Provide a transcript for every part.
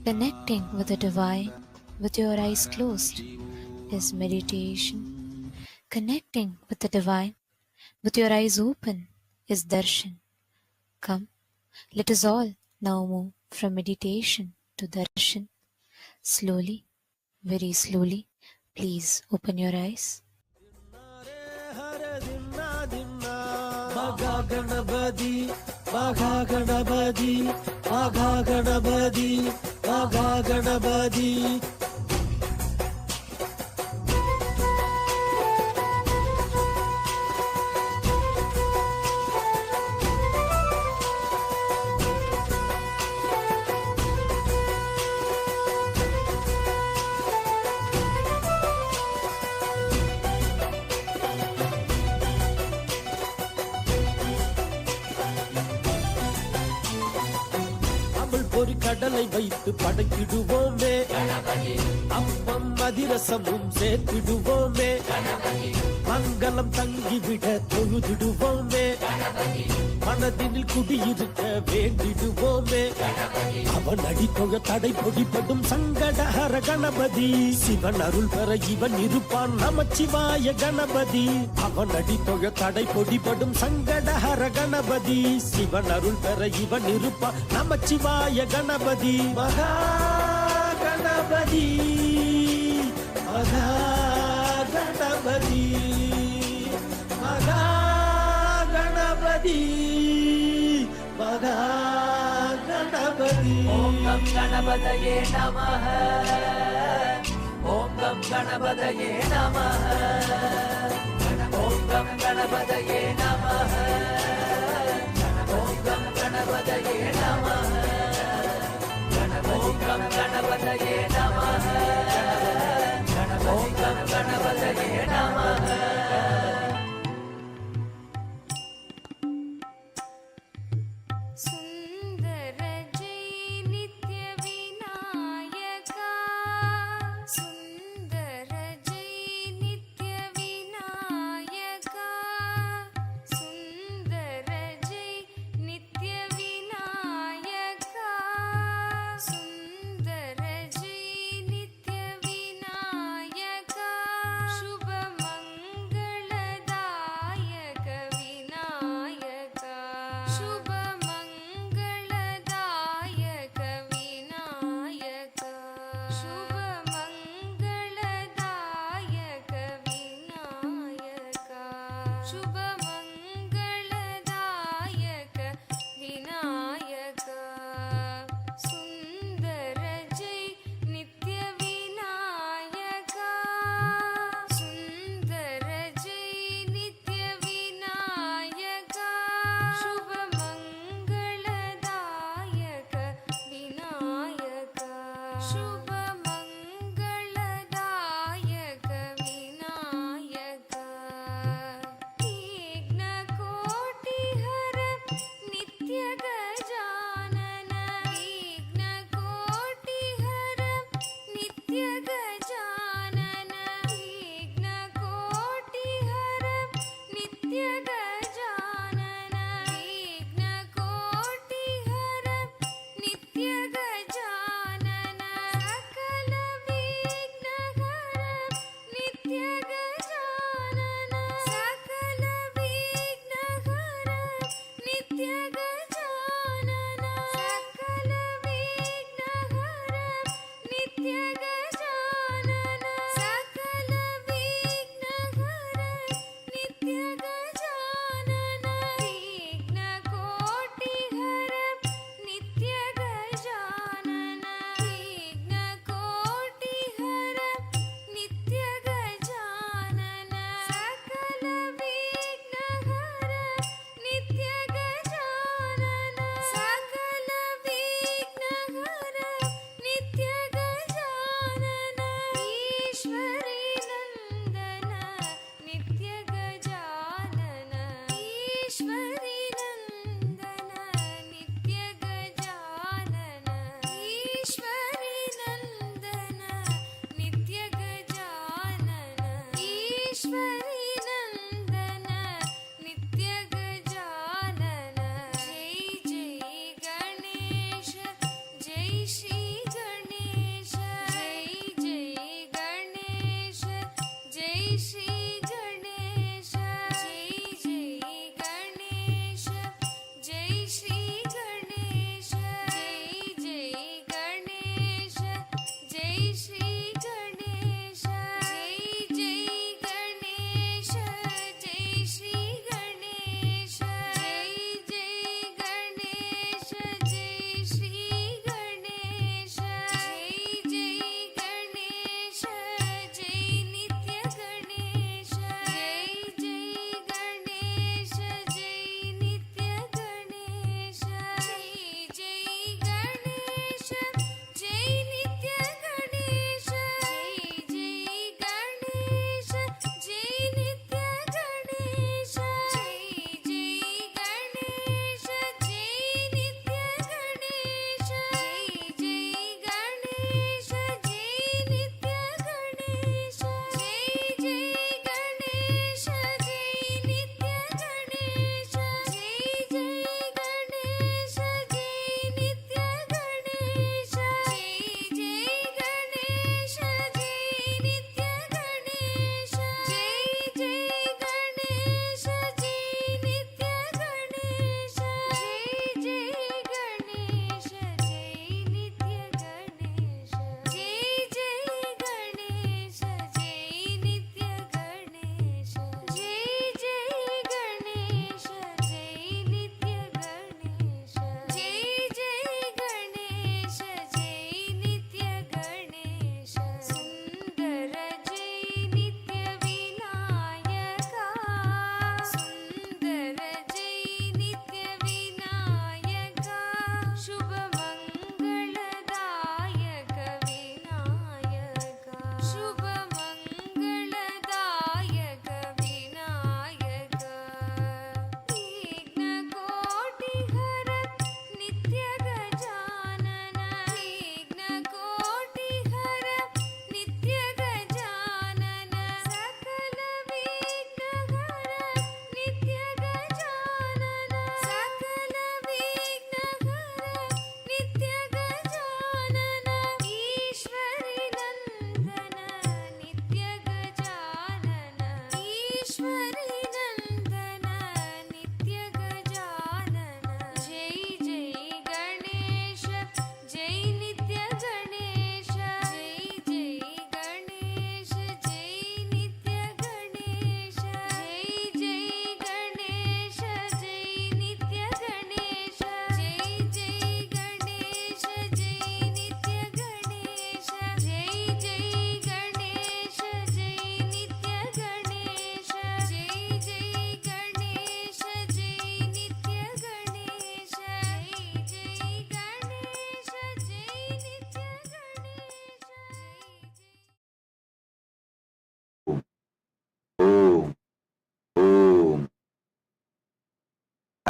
Connecting with the divine with your eyes closed is meditation. Connecting with the divine with your eyes open is darshan. Come, let us all now move from meditation to darshan. Slowly, very slowly, please open your eyes. Ganapati, Ganapati, Ganapati, Ganapati. ஒரு கடலை வைத்து படைத்திடுவோமே, அப்பம் அதிரசமும் சேர்த்திடுவோமே, மங்களம் தங்கிவிட தொழுதிடுவோமே, மனதினில் குடியிருக்க வேண்டிடுவோமே. அவன் அடித்தொழ தடை பொடிப்படும் சங்கடஹர கணபதி, சிவன் அருள் பெற இவன் இருப்பான் நமச்சிவாய கணபதி. அவன் அடித்தொழ தடை பொடிப்படும் சங்கடஹர கணபதி, சிவன் அருள் பெற இவன் இருப்பான் நமச்சிவாய கணபதி. மகா கணபதி, மகா கணபதி, மகா கணபதி, மகா கணபதி. ஓம் கம் கணபதயே நமஹ, ஓம் கம் கணபதயே நமஹ, ஓம் கம் கணபதயே நமஹ, ஓம் கம் கணபதயே நமஹ, ஓம் கம் கணபதயே நமஹ, ஓம் கம் கணபதயே நமஹ.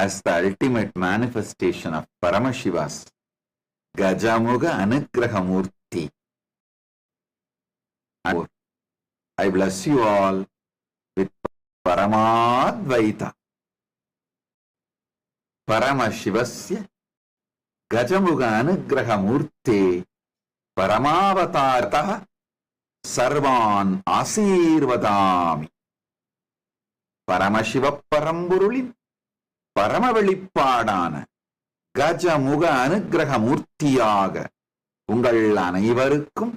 as the ultimate manifestation of Paramashiva's Gajamukha Anugraha Murthy. I bless you all with Paramadvaita. Paramashivasya Gajamukha Anugraha Murthy Paramavatārtah Sarvan Asirvadami. Paramashiva Paramburulin Paramavelippādāna Gajamukha Anugraha Murthiyaga உங்கள் அனைவருக்கும்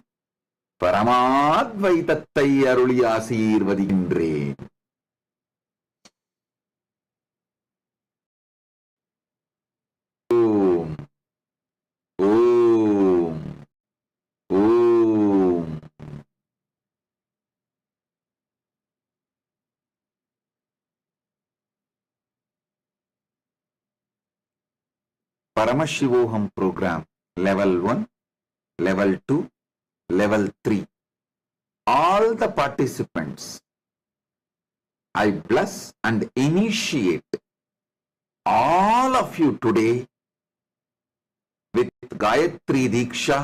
பரமாத்வைதத்தை அருளி ஆசீர்வதிக்கின்றேன். ஓம் ஓம் ஓம். Paramashivoham Program Level 1, Level 2, Level 3. All the participants, I bless and initiate all of you today with Gayatri Diksha,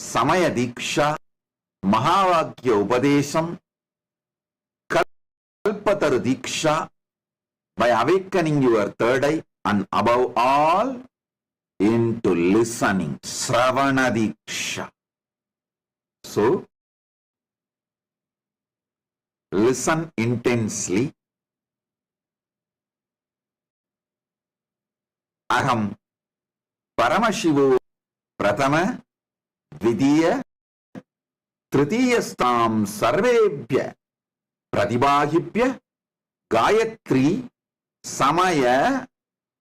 Samaya Diksha, Mahavakya Upadesham, Kalpataru Diksha, by awakening your third eye and above all into listening, Sravana Diksha. So, listen intensely. Aham Paramashivo Pratama Vidiya Tritiyastam Sarvebhya Pratibahibhya Gayatri Samaya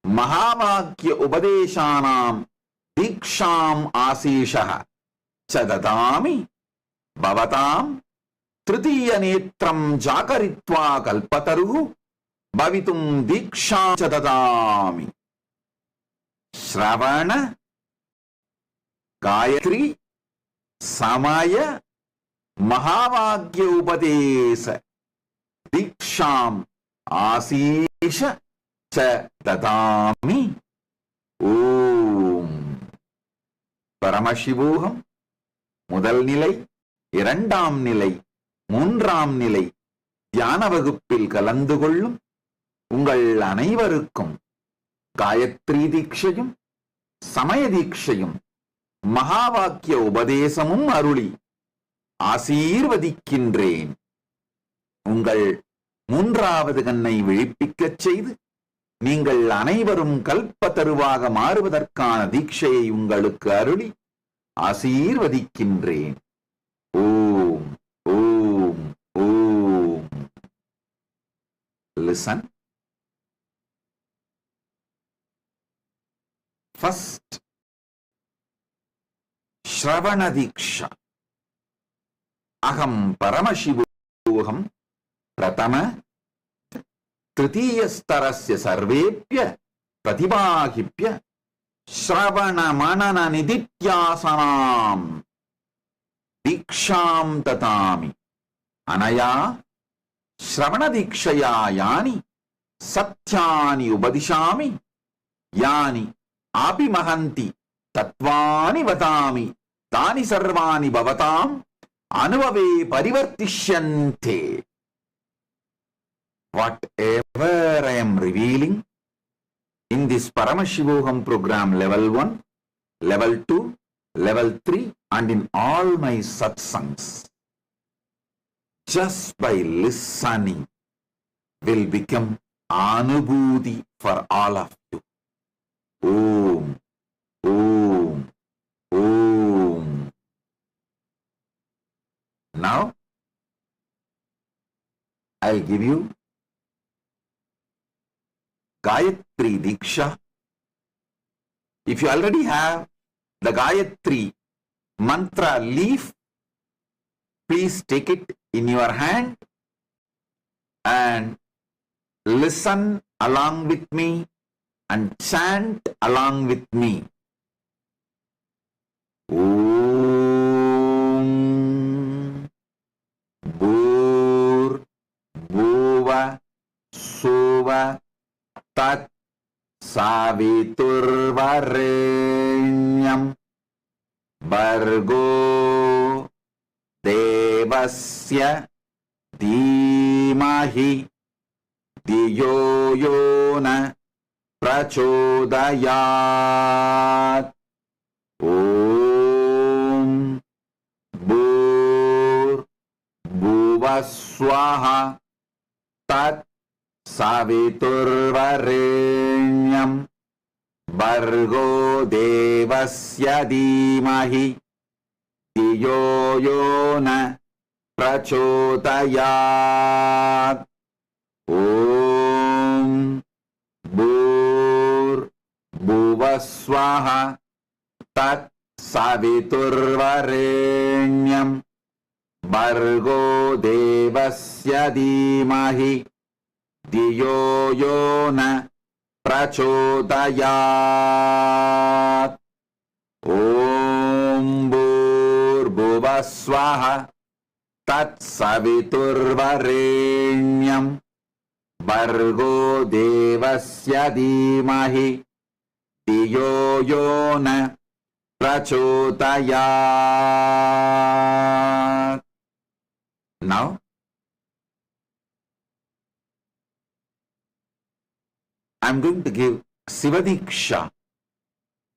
Mahavakya Upadeshanam Diksham Asishaha Chadadami Bhavatam Tritiya Netram Jakaritva Kalpataru Bhavitum Diksham Chadadami. Shravana Gayatri Samaya Mahavakya Upadesa Diksham Asisha Chadadami. Om Paramashivoham முதல் நிலை, இரண்டாம் நிலை, மூன்றாம் நிலை தியான வகுப்பில் கலந்து கொள்ளும் உங்கள் அனைவருக்கும் காயத்ரி தீட்சையும் சமய தீட்சையும் மகாவாக்கிய உபதேசமும் அருளி ஆசீர்வதிக்கின்றேன். உங்கள் மூன்றாவது கண்ணை விழிப்பிக்கச் செய்து நீங்கள் அனைவரும் கல்பத்தருவாக மாறுவதற்கான தீட்சையை உங்களுக்கு அருளி ஆசீர்வதிக்கின்றேன். ஓம் ஓம் ஓம். Listen. First, Shravana Diksha. Aham Paramashivoham Pratama Tritiyastarasya Sarvebhya Pratibahibhya Shravana Manana Nidityasanam Diksham Tatami. Anaya Shravana Dikshaya Yani Satyani Ubadishami Yani Api Mahanti Tatvani Vatami Tani Sarvani Bhavatam Anuvave Parivartishyante. Whatever I am revealing in this Paramashivoham Program Level 1, Level 2, Level 3 and in all my satsangs, just by listening will become Anubhuti for all of you. Om, Om, Om. Now, I'll give you Gayatri Diksha. If you already have the Gayatri mantra leaf, please take it in your hand and listen along with me and chant along with me. Om Bhur Bhuva Suva Tat saviturvarenyam bargo devasya dhimahi diyo yona prachodayat. Om Bhur Bhuvaswaha Tat Saviturvarenyam Bargo Devasya Dhimahi Diyo Yona Prachodayat. Om Bhur Bhuvaswaha Tat Saviturvarenyam Bargo Devasya Dhimahi Diyo Yona Prachodayat. Om Bhuvaswaha Tat Saviturvarenyam Bargo Devasya Dhimahi Diyo Yona Prachodayat. Now, I'm going to give Sivadiksha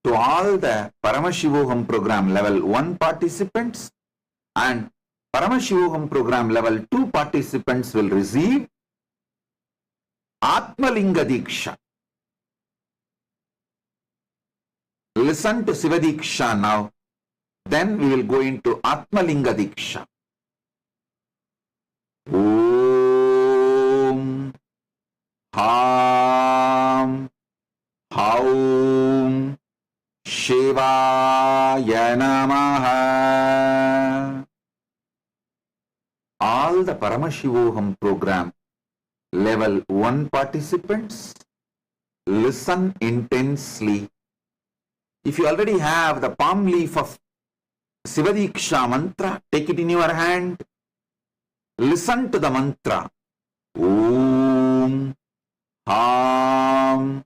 to all the Paramashivoham Program Level 1 participants, and Paramashivoham Program Level 2 participants will receive Atmalinga Diksha. Listen to Sivadiksha now, then we will go into Atmalinga Diksha. Om Ham Haum Shivaya Namaha. All the Paramashivoham Program Level 1 participants, listen intensely. If you already have the palm leaf of Sivadiksha mantra, take it in your hand. Listen to the mantra. Om Ham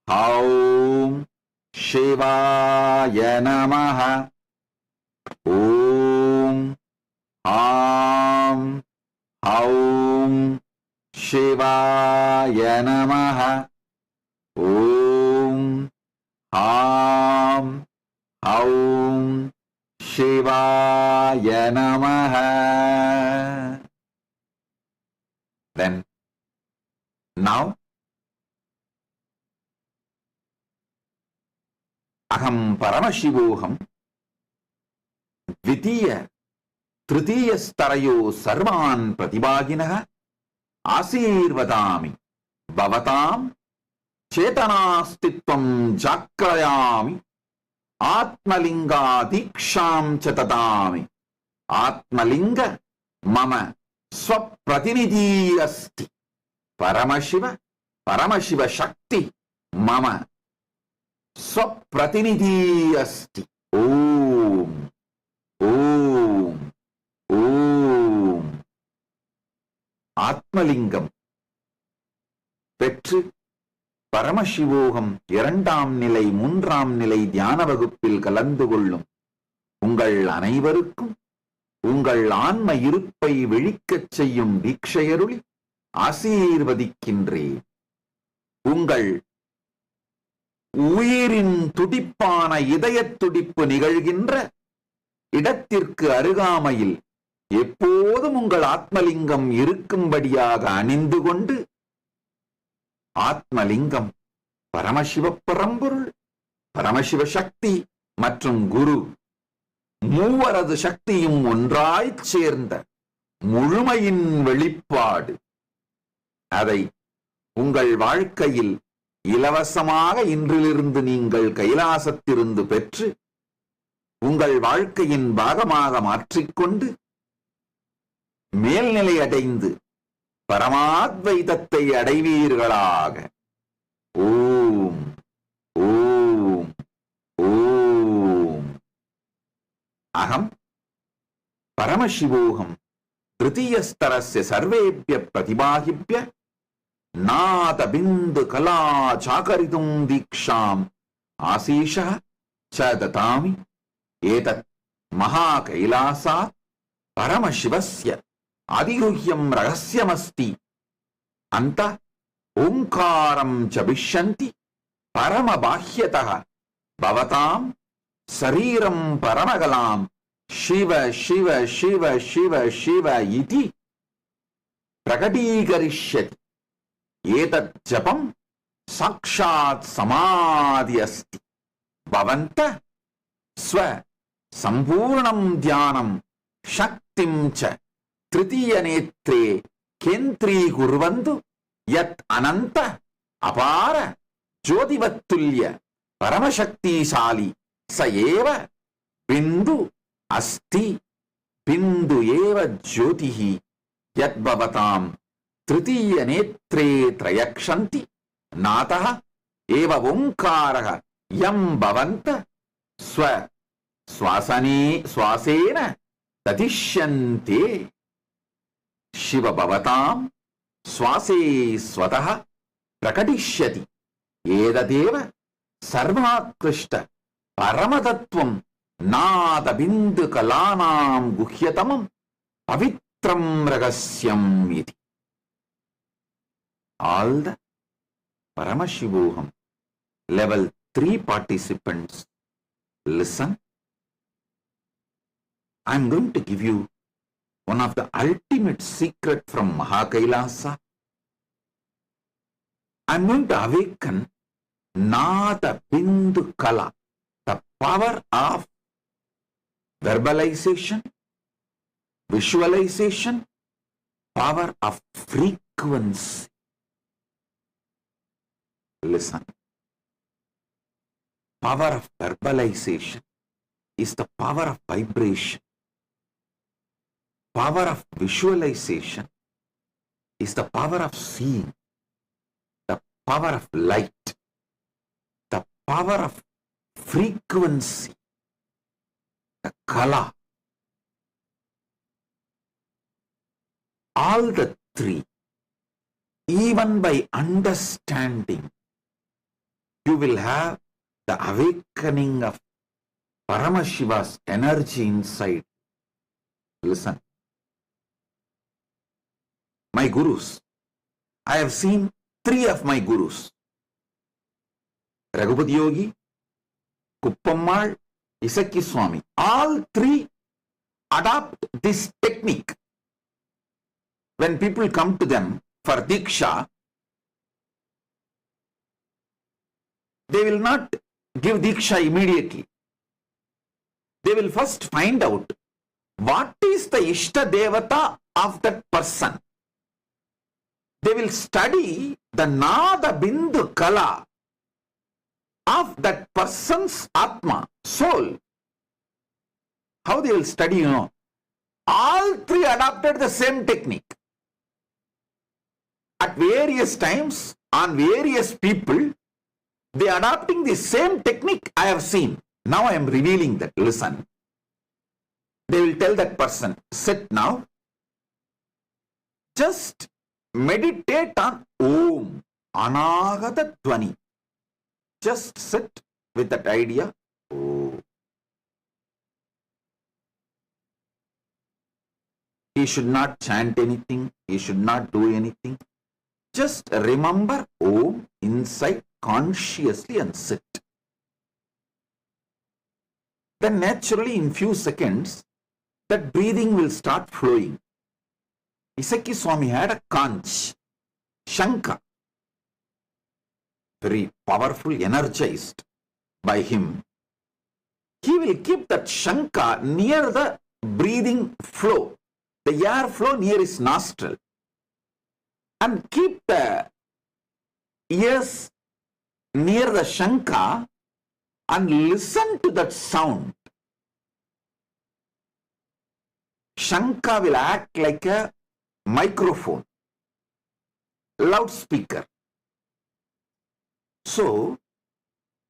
Haum Shivaya Namaha. Om Ham Haum Shivaya Namaha. Om Ham Haum Shivaya Namaha. Then, now, Aham Paramashivoham Dvitiya Tritiya Starayo Sarvan Pratibhaginaha Asirvadami Bhavatam Chetanastitvam Jakrayami Atmalinga Diksham Chatadami. Atmalinga Mama Swapratinidhi Asti. Paramashiva Shakti Mama Swapratinidhi Asti. Om Om Om. Atmalingam பெற்று பரமசிவோகம் 2ஆம் நிலை 3ஆம் நிலை தியான வகுப்பில் கலந்து கொள்ளும் உங்கள் அனைவருக்கும் உங்கள் ஆன்ம இருப்பை விழிக்கச் செய்யும் தீட்சையருளி ஆசீர்வதிக்கின்றேன். உங்கள் உயிரின் துடிப்பான இதயத் துடிப்பு நிகழ்கின்ற இடத்திற்கு அருகாமையில் எப்போதும் உங்கள் ஆத்மலிங்கம் இருக்கும்படியாக அணிந்து கொண்டு, ஆத்மலிங்கம் பரமசிவ பரம்பொருள், பரமசிவ சக்தி மற்றும் குரு மூவரது சக்தியும் ஒன்றாய்ச் சேர்ந்த முழுமையின் வெளிப்பாடு. அதை உங்கள் வாழ்க்கையில் இலவசமாக இன்றிலிருந்து நீங்கள் கைலாசத்திலிருந்து பெற்று உங்கள் வாழ்க்கையின் பாகமாக மாற்றிக்கொண்டு மேல்நிலை அடைந்து பரமாத்வைதத்தை அடைவீர்களாக. ஓம் ஓம் ஓம். அகம் பரமசிவோகம் திருத்தீயஸ்தரஸ்ய சர்வேப்ய பிரதிபாகிப்ய Nata bindu kala chakaritum diksham asisha chadatami etat maha kailasa paramashivasya adiruhyam rahasyamasti anta omkaram chabishyanti paramabhahyataha bhavatam sariram paramagalam shiva shiva shiva shiva shiva iti prakatikarishyati etat japam sakshat samadhi asti bhavanta swa sampurnam dhyanam shaktim cha tritiya netre kentri kurvantu yat ananta apara jyotivattulya paramashaktisali sa eva bindu asti bindu eva jyotihi yat bhavatam tritiya netre trayakshanti nataha eva omkaraha yam bhavanta swa swasena tatishyante shiva bhavatam swase swataha prakatishyati edadeva sarvakrishta paramatatvam nada bindu kalanam guhyatamam pavitram ragasyam iti. All the Paramashivoham level 3 participants listen. I am going to give you one of the ultimate secret from Kailasa. I am going to awaken Nada Bindu Kala, the power of verbalization, visualization, power of frequency. Listen. Power of verbalization is the power of vibration. Power of visualization is the power of seeing, the power of light, the power of frequency, the kala. All the three, even by understanding, you will have the awakening of Paramashiva's energy inside. Listen. My gurus. I have seen 3 of my gurus. Raghupati Yogi, Kuppammal, Isaki Swami. All 3 adopt this technique. When people come to them for Diksha, they will not give Diksha immediately. They will first find out what is the Ishta Devata of that person. They will study the Nada Bindu Kala of that person's Atma, soul. How they will study, you know? All 3 adopted the same technique. At various times, on various people, they are adopting the same technique I have seen. Now I am revealing that. Listen. They will tell that person, sit now. Just meditate on Om, Anagata Dvani. Just sit with that idea. Oh. He should not chant anything. He should not do anything. Just remember Om inside consciously and sit. Then naturally in few seconds, that breathing will start flowing. Isaki Swami had a conch, Shanka, very powerful, energized by him. He will keep that Shanka near the breathing flow, the air flow near his nostril, and keep the ears near the Shanka and listen to that sound. Shanka will act like a microphone, loudspeaker. So,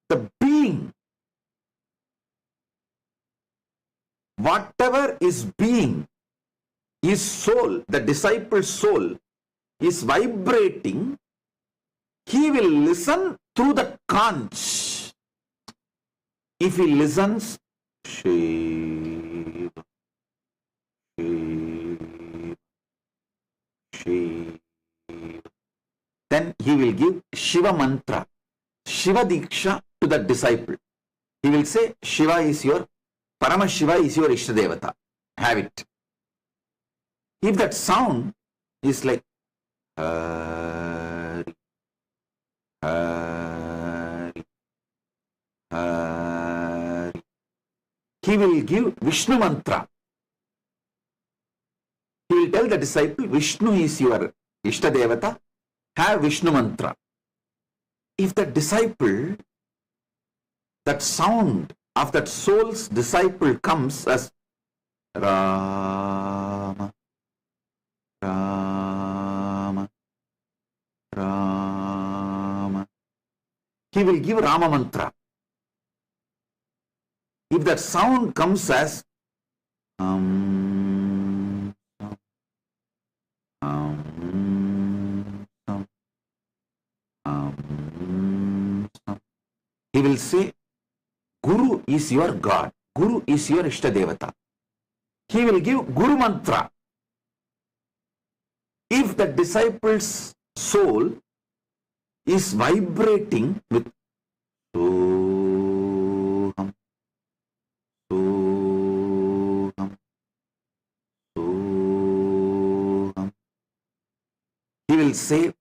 the being, whatever is being, his soul, the disciple's soul, is vibrating he will listen through the conch. If he listens, Shiva, Shiva, Shiva, then he will give Shiva mantra, Shiva Diksha to the disciple. He will say, Shiva is your, Paramashiva is your Ishtadevata. Have it. If that sound is like Hari, Hari, Hari, he will give Vishnu mantra. He will tell the disciple, Vishnu is your Ishtadevata. Have Vishnu mantra. If the disciple, that sound of that soul's disciple comes as Rama, Rama, Rama, he will give Rama mantra. If that sound comes as he will say, Guru is your God. Guru is your Ishtadevata. He will give Guru mantra. If the disciple's soul is vibrating with Soham, Soham, Soham, he will say,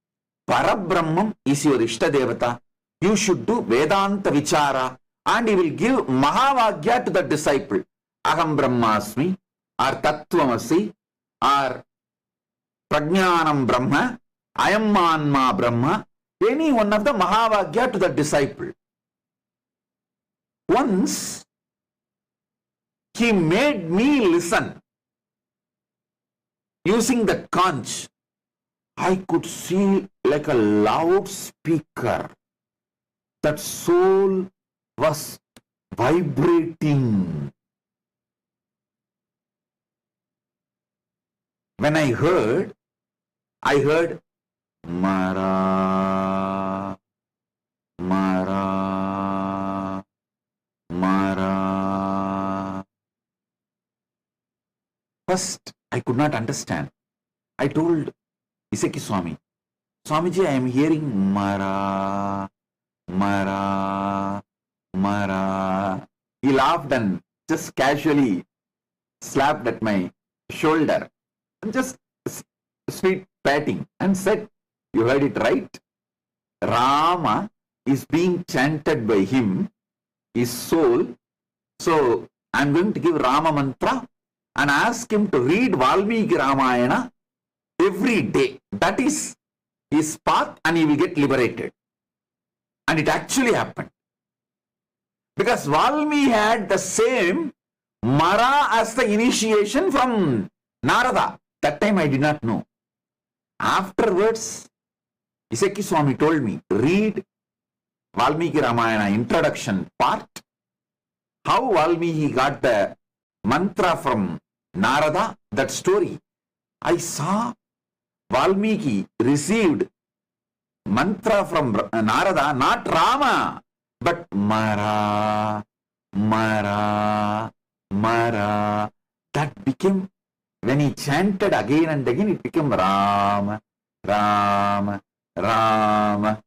Parabrahmam is your Ishtadevata. You should do Vedanta Vichara, and he will give Mahavagya to the disciple. Aham Brahmasmi, or Tattvamasi, or Prajnanam Brahma, Ayam Manma Brahma, any one of the Mahavagya to the disciple. Once he made me listen using the conch. I could see like a loudspeaker. That soul was vibrating. When I heard Mara, Mara, Mara. First, I could not understand. I told Iseki Swami, Swamiji, I am hearing Mara, Mara, Mara. He laughed and just casually slapped at my shoulder, and just sweet patting, and said, you heard it right. Rama is being chanted by him, his soul. So I am going to give Rama mantra and ask him to read Valmiki Ramayana every day. That is his path, and he will get liberated. And it actually happened. Because Valmiki had the same Mara as the initiation from Narada. That time I did not know. Afterwards, Iseki Swami told me, read Valmiki Ramayana introduction part, how Valmiki got the mantra from Narada, that story. I saw Valmiki received mantra from Narada, not Rama, but Mara, Mara, Mara. That became, when he chanted again and again, it became Rama, Rama, Rama.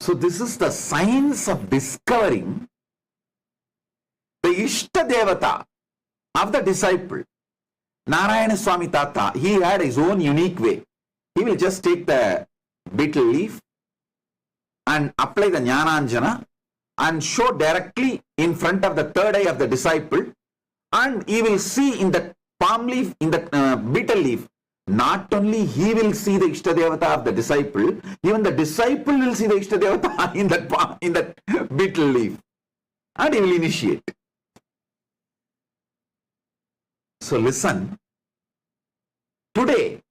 So this is the science of discovering the Ishta Devata of the disciple. Narayana Swami Tata, he had his own unique way. He will just take the betel leaf and apply the Jnananjana and show directly in front of the third eye of the disciple, and he will see in the palm leaf, in the betel leaf, not only he will see the Ishtadevata of the disciple, even the disciple will see the Ishtadevata in that betel leaf, and he will initiate. So listen, today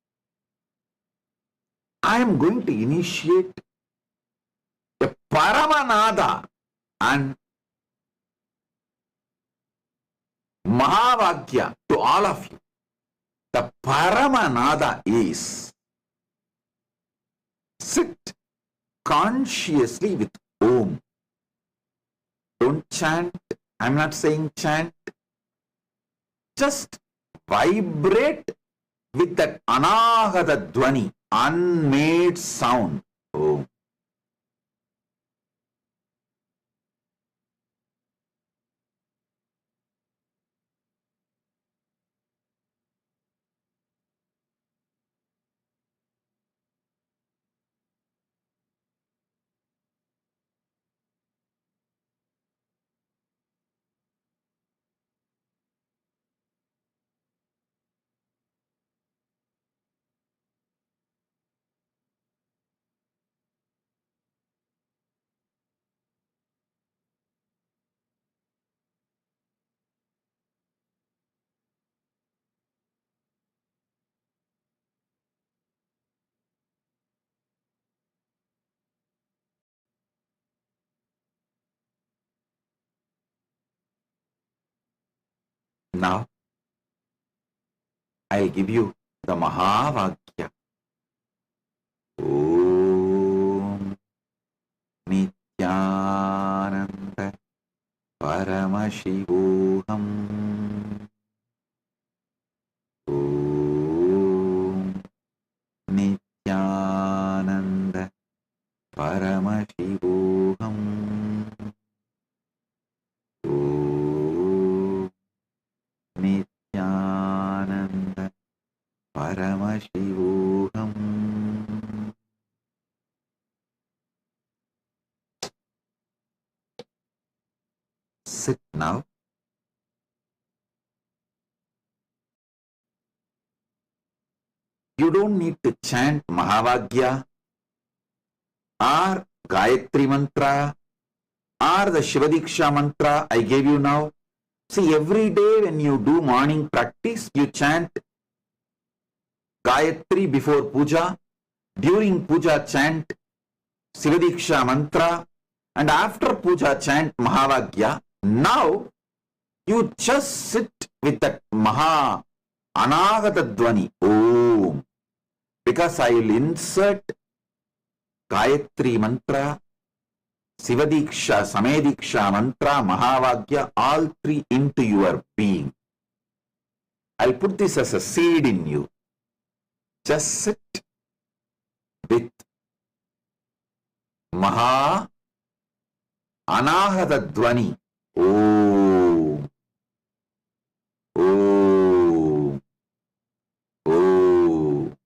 I am going to initiate a Paramanada and Mahavagya to all of you. The Paramanada is Sit consciously with Om. Don't chant. I'm not saying chant. Just vibrate with that anahata dwani, unmade sound. Om. Now, I'll give you the Mahavakya. Om Nithyananda Paramashivoham. Om Nithyananda Paramashivoham. Om Nithyananda Paramashivoham. Sit now. You don't need to chant Mahavagya or Gayatri mantra or the Shivadiksha mantra I gave you now. See, every day when you do morning practice, you chant Gayatri before puja. During puja, chant Shivadiksha mantra. And after puja, chant Mahavagya. Now, you just sit with that Maha Anagata Dwani. Om. Because I will insert Gayatri mantra, Sivadiksha, Samediksha mantra, Mahavagya, all three into your being. I'll put this as a seed in you. Just sit with Maha Anahata Dwani. Om. Om. Om.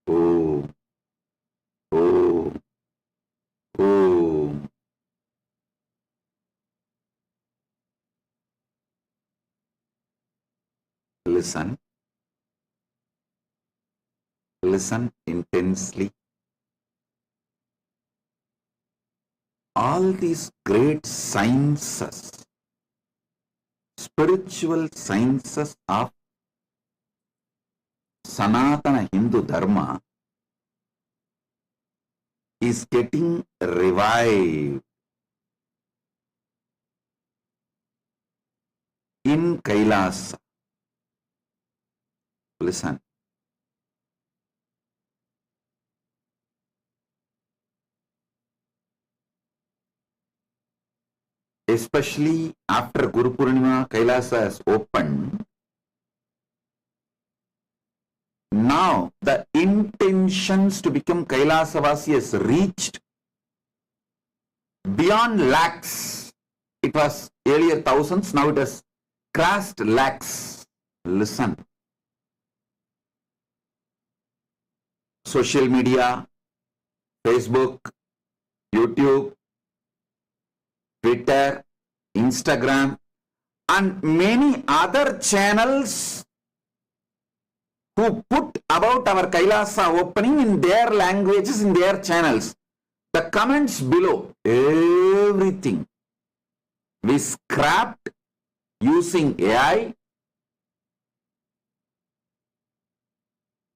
Om, Om, Om. Listen, listen intensely. All these great sciences, spiritual sciences of Sanatana Hindu Dharma is getting revived. in Kailasa. Listen. Especially after Guru Purnima, Kailasa has opened. Now the intentions to become Kailasavasi has reached beyond lakhs. It was earlier thousands, now it has crossed lakhs. Listen. Social media, Facebook, YouTube, Twitter, Instagram, and many other channels who put about our Kailasa opening in their languages, in their channels. The comments below, everything we scrapped using AI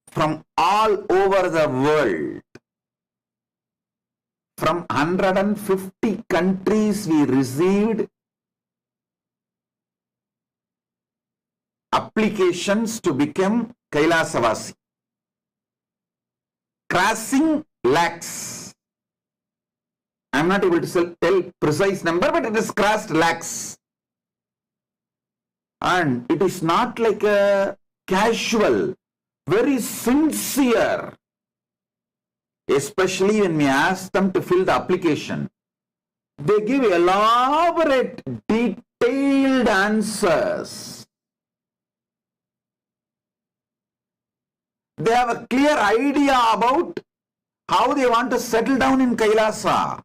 from all over the world. From 150 countries we received applications to become Kailasavasi, crossing lakhs. I am not able to tell precise number, but it has crossed lakhs. And it is not like a casual, very sincere. Especially when we ask them to fill the application, they give elaborate, detailed answers. They have a clear idea about how they want to settle down in Kailasa.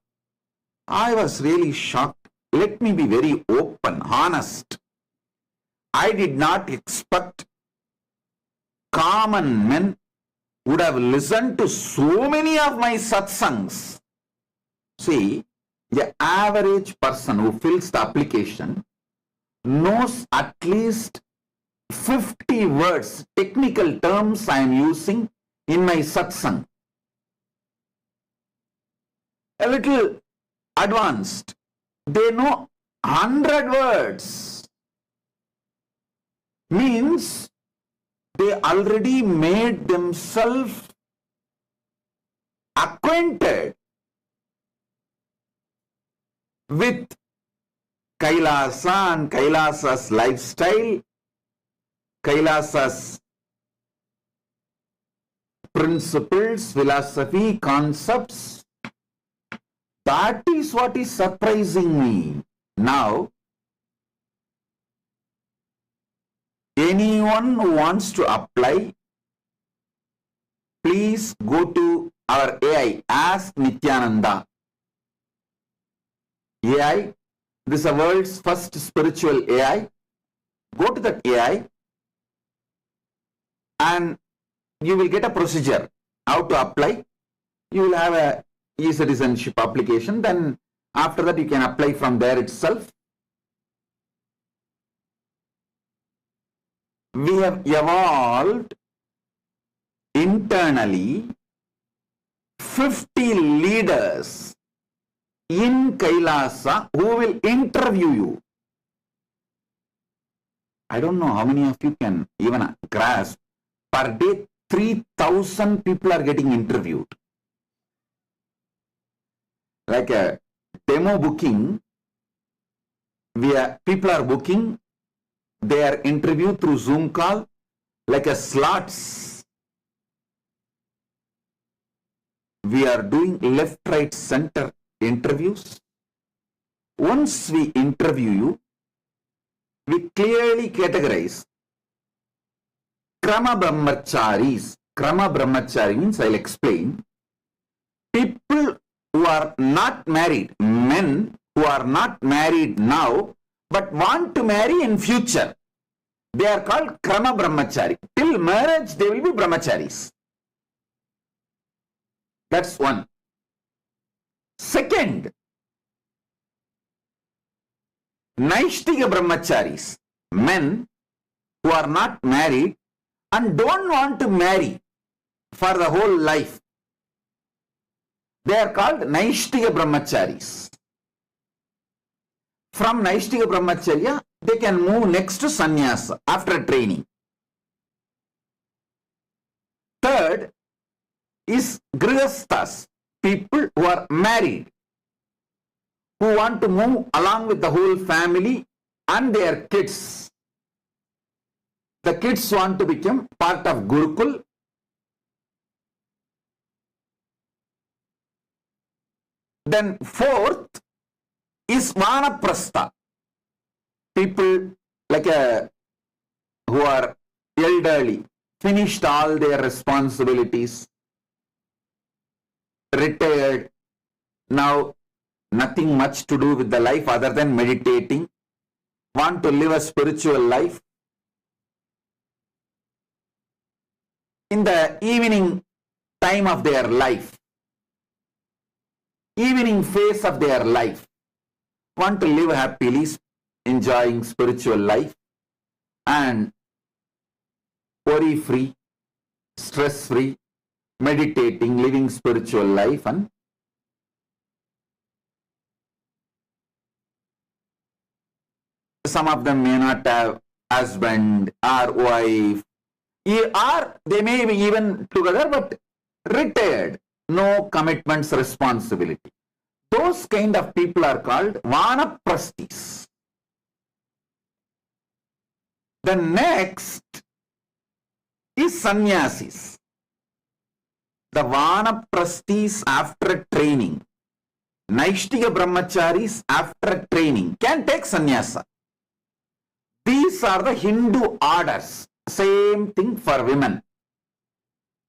I was really shocked. Let me be very open, honest. I did not expect common men would have listened to so many of my satsangs. See, the average person who fills the application knows at least 50 words, technical terms I am using in my satsang. A little advanced. They know 100 words. Means they already made themselves acquainted with Kailasa and Kailasa's lifestyle, Kailasa's principles, philosophy, concepts. That is what is surprising me. Now, anyone who wants to apply, please go to our AI, Ask Nithyananda. AI, this is the world's first spiritual AI. Go to that AI and you will get a procedure how to apply. You will have a e-citizenship application. Then after that you can apply from there itself. We have evolved internally 50 leaders in Kailasa who will interview you. I don't know how many of you can even grasp. Per day, 3,000 people are getting interviewed. Like a demo booking, people are booking. They are interviewed through Zoom call, like a slots. We are doing left, right, center interviews. Once we interview you, we clearly categorize Krama Brahmacharis. Krama Brahmachari means, I'll explain. People who are not married, men who are not married now, but want to marry in future. They are called Krama Brahmachari. Till marriage, they will be Brahmacharis. That's one. Second, Naishtiga Brahmacharis. Men who are not married and don't want to marry for the whole life. They are called Naishtiga Brahmacharis. From Naishtiga Brahmacharya, they can move next to sannyasa after training. Third is grihasthas, people who are married, who want to move along with the whole family and their kids. The kids want to become part of Gurukul. Then fourth is vanaprastha, people like who are elderly, finished all their responsibilities, retired, now nothing much to do with the life other than meditating, want to live a spiritual life. In the evening time of their life, evening phase of their life, want to live happily, enjoying spiritual life and worry-free, stress-free, meditating, living spiritual life. And some of them may not have husband or wife, or they may be even together but retired, no commitments, responsibility. Those kind of people are called vanaprasthis. The next is sannyasis. The vanaprasthis after training, Naishtika brahmacharis after training can take sannyasa. These are the Hindu orders. Same thing for women.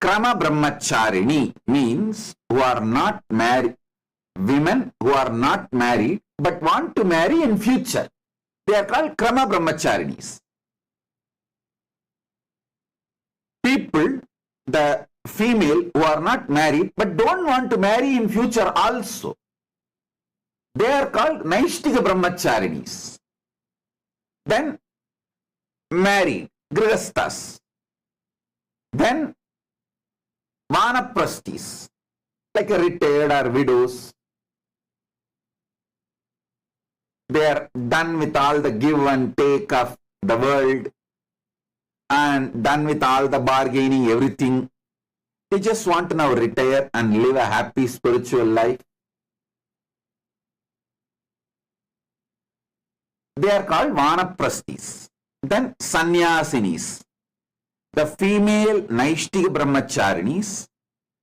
Krama brahmacharini means who are not married, women who are not married but want to marry in future. They are called krama brahmacharinis. People, the female who are not married but don't want to marry in future also, they are called Naishtika brahmacharinis. Then married, grihasthas. Then vanaprasthis, like a retired or widows. They are done with all the give and take of the world and done with all the bargaining, everything. They just want to now retire and live a happy spiritual life. They are called vanaprasthis. Then sannyasinis, the female Naishtika brahmacharinis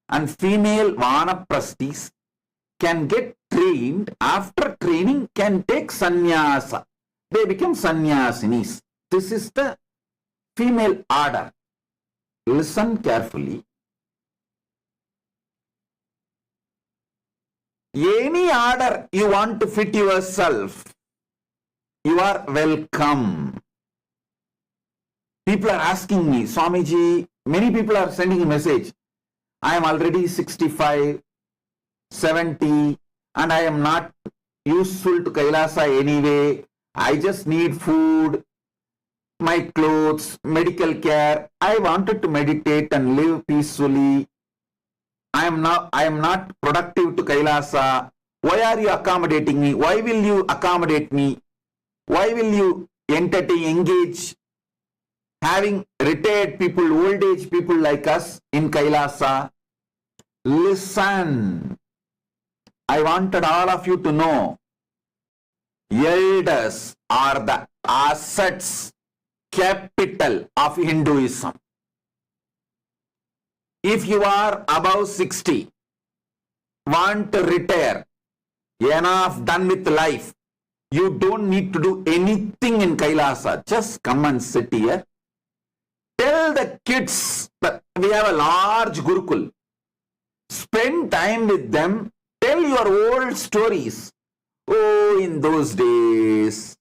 and female vanaprasthis can get trained. After training can take sannyasa. They become sannyasinis. This is the female order. Listen carefully. Any order you want to fit yourself, you are welcome. People are asking me, Swamiji, many people are sending a message. I am already 65, 70, and I am not useful to Kailasa anyway. I just need food, my clothes, medical care. I wanted to meditate and live peacefully. I am not productive to Kailasa. Why are you accommodating me? Why will you accommodate me? Why will you entertain, engage having retired people, old age people like us in Kailasa? Listen, I wanted all of you to know, elders are the assets, capital of Hinduism. If you are above 60, want to retire, enough done with life, you don't need to do anything in Kailasa. Just come and sit here. Tell the kids that we have a large Gurukul. Spend time with them. Tell your old stories. Oh, in those days,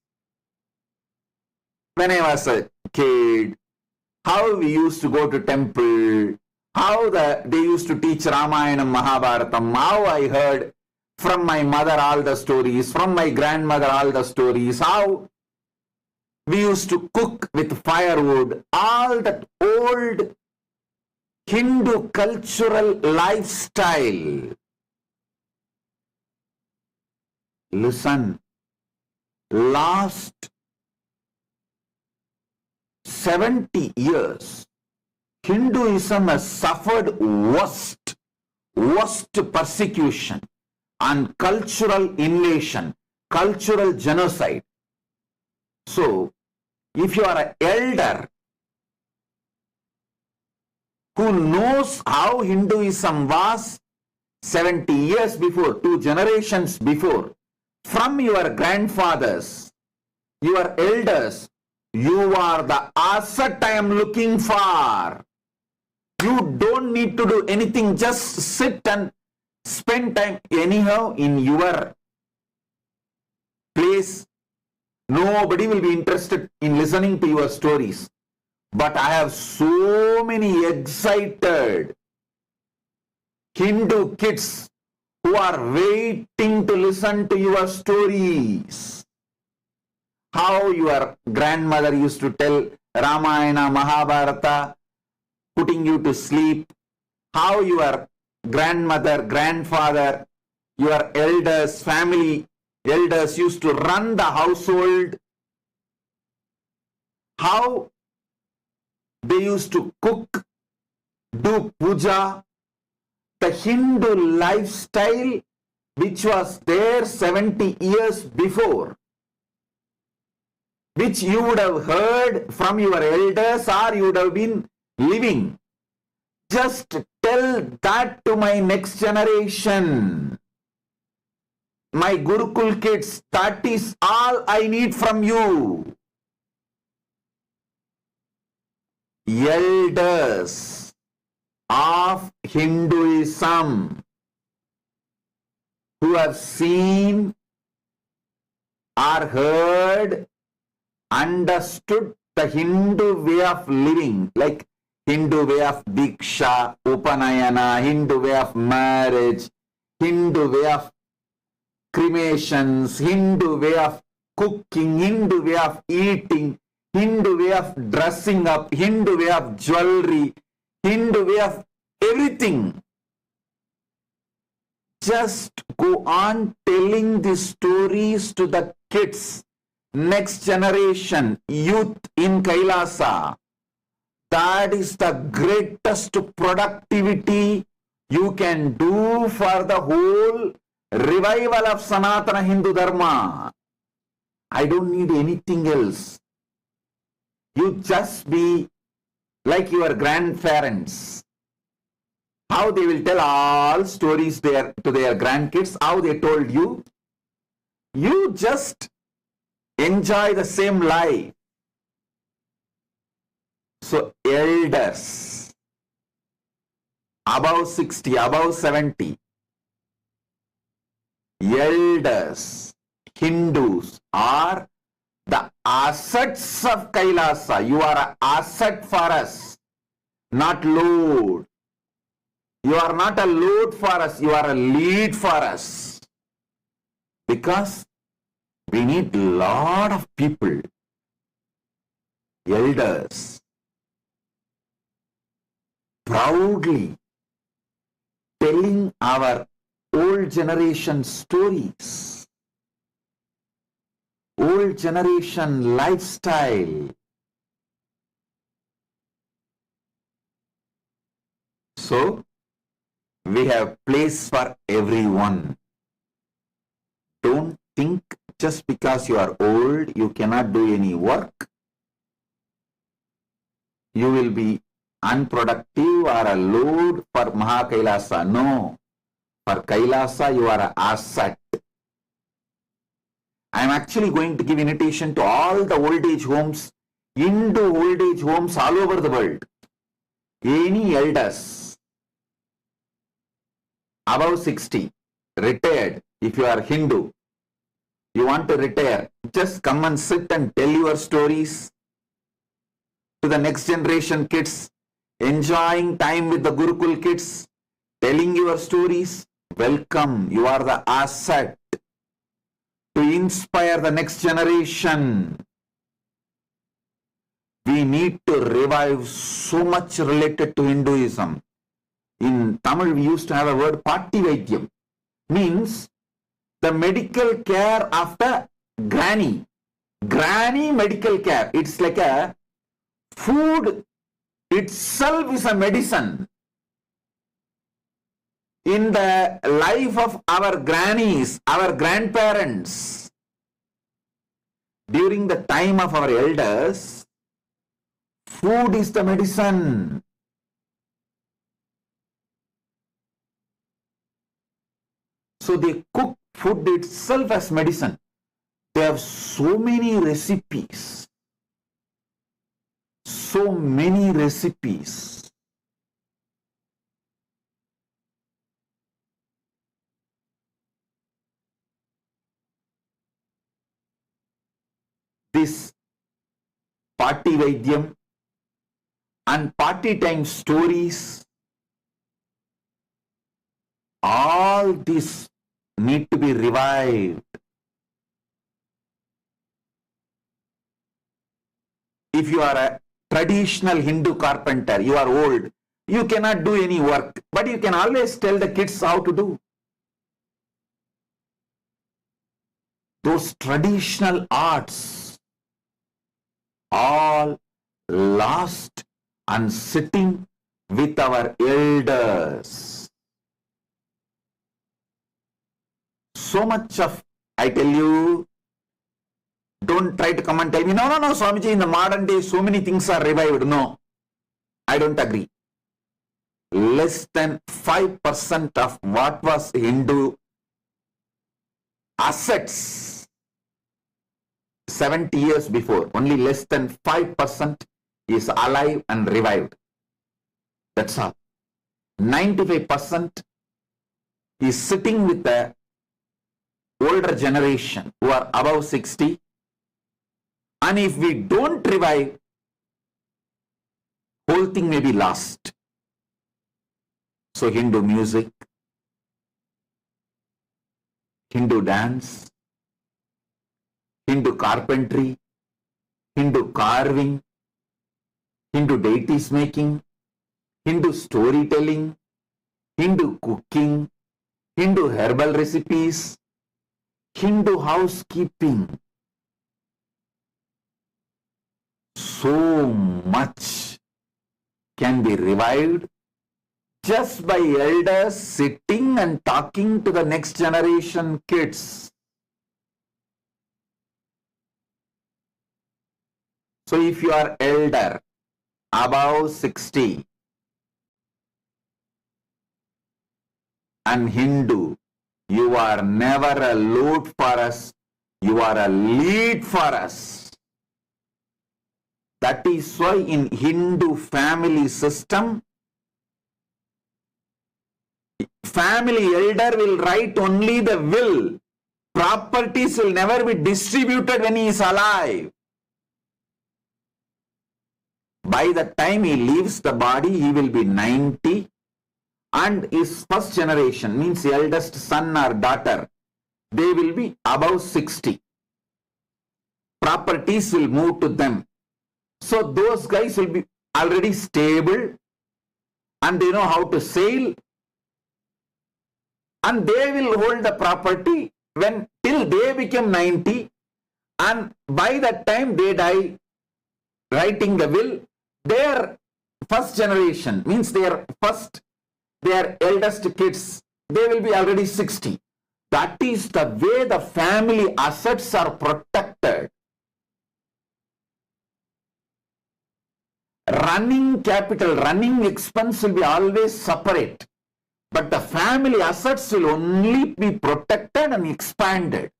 when I was a kid, how we used to go to temple, how they used to teach Ramayana, Mahabharatam, how I heard from my mother all the stories, from my grandmother all the stories, how we used to cook with firewood, all that old Hindu cultural lifestyle. Listen, last 70 years, Hinduism has suffered worst persecution and cultural invasion, cultural genocide. So, if you are an elder who knows how Hinduism was 70 years before, 2 generations before, from your grandfathers, your elders, you are the asset I am looking for. You don't need to do anything, just sit and spend time anyhow in your place. Nobody will be interested in listening to your stories. But I have so many excited Hindu kids who are waiting to listen to your stories. How your grandmother used to tell Ramayana, Mahabharata, putting you to sleep. How your grandmother, grandfather, your elders, family elders used to run the household. How they used to cook, do puja. The Hindu lifestyle which was there 70 years before, which you would have heard from your elders or you would have been living. Just tell that to my next generation. My Gurukul kids, that is all I need from you. Elders of Hinduism who have seen or heard, understood the Hindu way of living, like Hindu way of Diksha, Upanayana, Hindu way of marriage, Hindu way of cremations, Hindu way of cooking, Hindu way of eating, Hindu way of dressing up, Hindu way of jewelry, Hindu way of everything. Just go on telling these stories to the kids, next generation, youth in Kailasa. That is the greatest productivity you can do for the whole revival of Sanatana Hindu Dharma. I don't need anything else. You just be like your grandparents. How they will tell all stories there to their grandkids, how they told you. You just enjoy the same life. So elders, above 60, above 70, elders, Hindus are the assets of Kailasa. You are an asset for us, not load. You are not a load for us, you are a lead for us. Because we need a lot of people, elders, proudly telling our old generation stories, old generation lifestyle. So, we have place for everyone. Don't think just because you are old, you cannot do any work. You will be unproductive or a load for Mahakailasa. No. For Kailasa, you are an asset. I am actually going to give invitation to all the old age homes, into old age homes all over the world. Any elders above 60, retired, if you are Hindu, you want to retire, just come and sit and tell your stories to the next generation kids, enjoying time with the Gurukul kids, telling your stories. Welcome, you are the asset to inspire the next generation. We need to revive so much related to Hinduism. In Tamil, we used to have a word, Patti Vaidyam, means the medical care after granny. Granny medical care. It's like a Food itself is a medicine. In the life of our grannies, our grandparents, during the time of our elders, food is the medicine. So they cook food itself as medicine. They have so many recipes. So many recipes. This party Vaidyam and party time stories, all these need to be revived. If you are a traditional Hindu carpenter, you are old, you cannot do any work, but you can always tell the kids how to do. Those traditional arts, all lost and sitting with our elders. So much of, I tell you, don't try to come and tell me, no, Swamiji, in the modern day, so many things are revived. No, I don't agree. Less than 5% of what was Hindu assets 70 years before, only less than 5% is alive and revived. That's all. 95% is sitting with the older generation who are above 60. And if we don't revive, whole thing may be lost. So Hindu music, Hindu dance, Hindu carpentry, Hindu carving, Hindu deities making, Hindu storytelling, Hindu cooking, Hindu herbal recipes, Hindu housekeeping. So much can be revived just by elders sitting and talking to the next generation kids. So if you are elder, above 60, and Hindu, you are never a load for us, you are a lead for us. That is why in Hindu family system, family elder will write only the will. Properties will never be distributed when he is alive. By the time he leaves the body, he will be 90, and his first generation, means the eldest son or daughter, they will be above 60. Properties will move to them. So those guys will be already stable and they know how to sail, and they will hold the property when till they become 90, and by that time they die writing the will. Their first generation, means their eldest kids, they will be already 60. That is the way the family assets are protected. Running capital, running expense will be always separate, but the family assets will only be protected and expanded.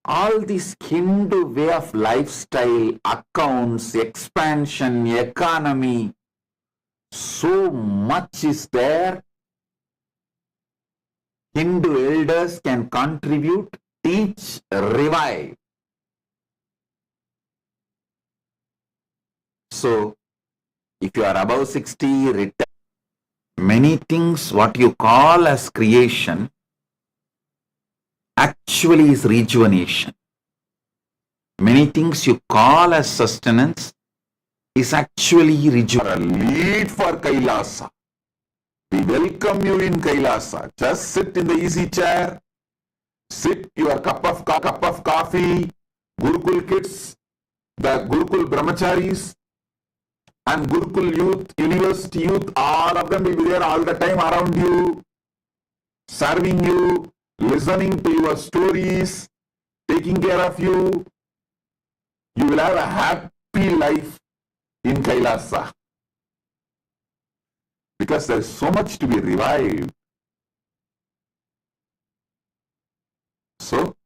All this Hindu way of lifestyle, accounts, expansion, economy, so much is there. Hindu elders can contribute, teach, revive. So, if you are above 60, retire. Many things what you call as creation actually is rejuvenation. Many things you call as sustenance is actually rejuvenation. Lead for Kailasa. We welcome you in Kailasa. Just sit in the easy chair, sip your cup of coffee, Gurukul kids, The Gurukul Brahmacharis and Gurukul youth, university youth, all of them will be there all the time around you, serving you, listening to your stories, taking care of you. You will have a happy life in Kailasa. Because there is so much to be revived. So,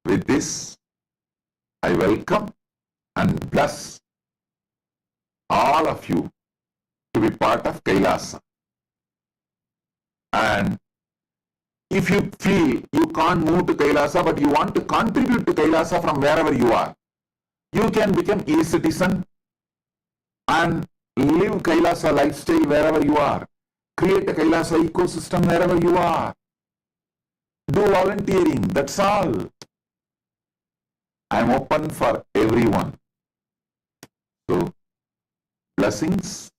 with this, I welcome and bless all of you to be part of Kailasa. And if you feel you can't move to Kailasa, but you want to contribute to Kailasa from wherever you are, you can become a citizen and live Kailasa lifestyle wherever you are. Create a Kailasa ecosystem wherever you are. Do volunteering, that's all. I am open for everyone. So, blessings.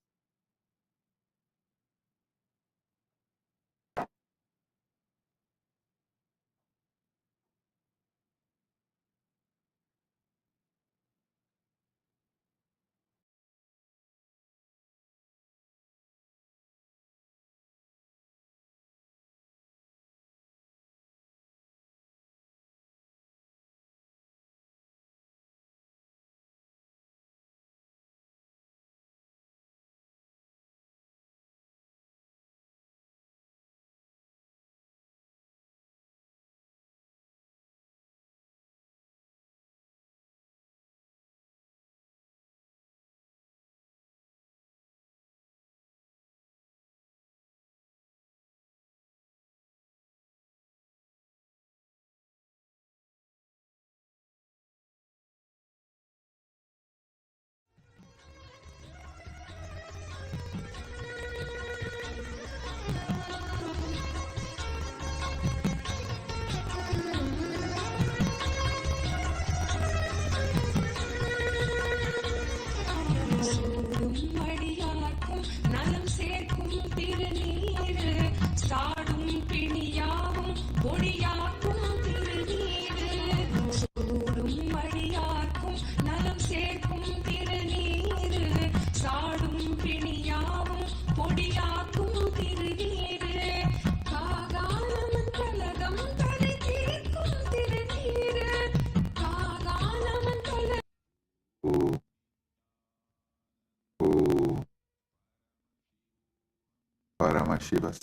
Paramashivoham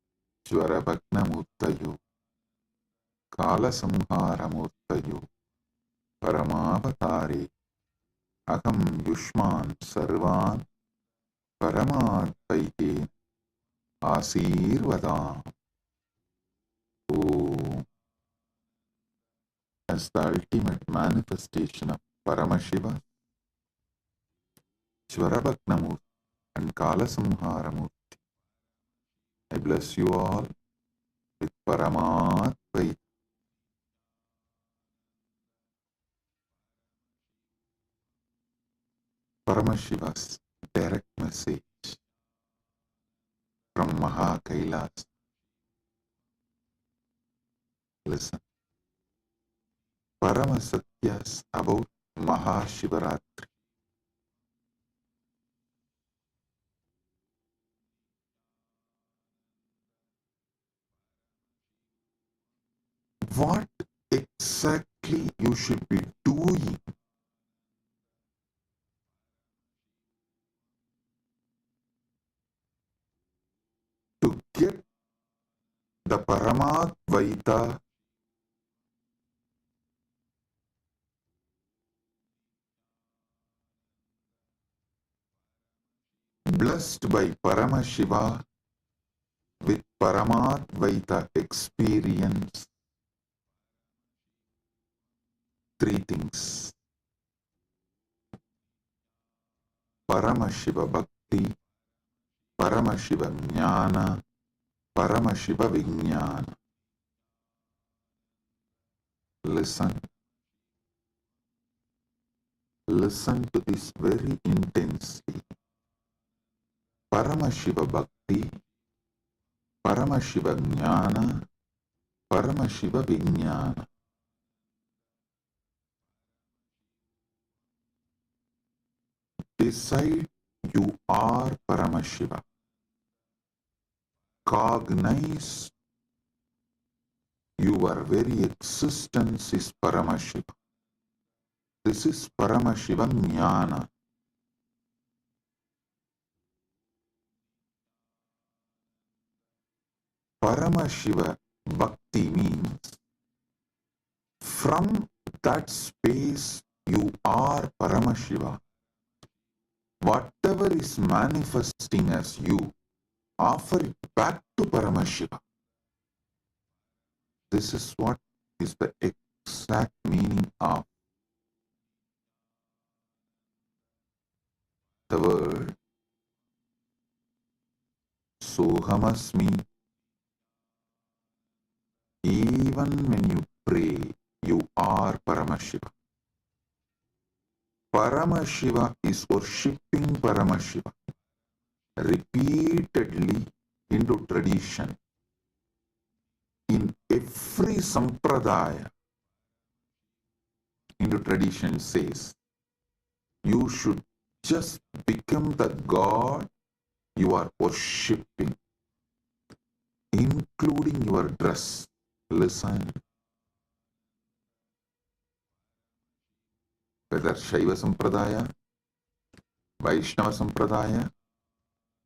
Program Kailasa Paramavatari Aham Yushman Sarvan Paramatpaye Asirvadam. Oh, as the ultimate manifestation of Paramashiva, Shvarabhaknamurti and Kalasamharamurti, I bless you all with Paramatpaye. Paramashiva's direct message from Kailasa. Listen. Paramasatyas about Mahashivaratri. What exactly you should be doing to get the Paramadvaita blessed by Paramashiva with Paramadvaita experience. Three things: Paramashiva Bhakti, Paramashiva Jnana, Paramashiva Vijnana. Listen. Listen to this very intensely. Paramashiva Bhakti, Paramashiva Jnana, Paramashiva Vijnana. Decide you are Paramashiva. Cognize your very existence is Paramashiva. This is Paramashiva Jnana. Paramashiva Bhakti means from that space you are Paramashiva. Whatever is manifesting as you, offer it back to Paramashiva. This is what is the exact meaning of the word Sohamasmi. Even when you pray, you are Paramashiva. Paramashiva is worshipping Paramashiva repeatedly into tradition. In every sampradaya, into tradition says, you should just become the God you are worshipping, including your dress. Listen. Whether Shaiva Sampradaya, Vaishnava Sampradaya,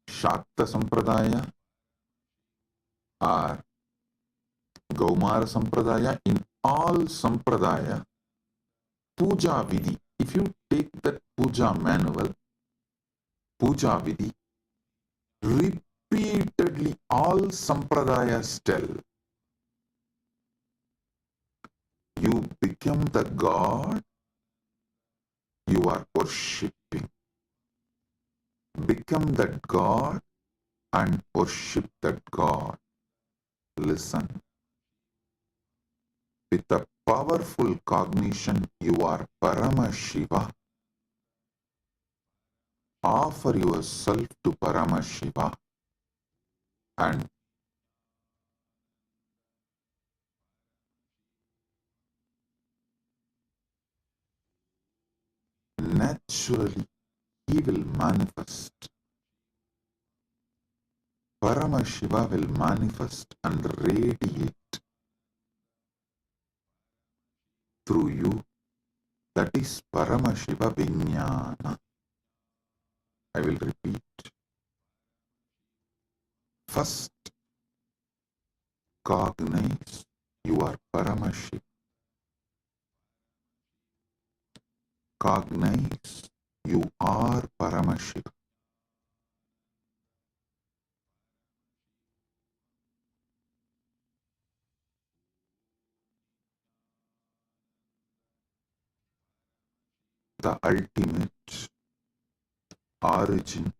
Shakta Sampradaya, or Gaumara Sampradaya, in all Sampradaya, Puja Vidhi, if you take that Puja manual, Puja Vidhi, repeatedly all Sampradayas tell, you become the God you are worshipping. Become that God and worship that God. Listen. With a powerful cognition, you are Paramashiva. Offer yourself to Paramashiva and naturally he will manifest. Paramashiva will manifest and radiate through you. That is Paramashiva Vijnana. I will repeat. First, cognize you are Paramashiva. Cognize you are Paramashiva. The ultimate origin,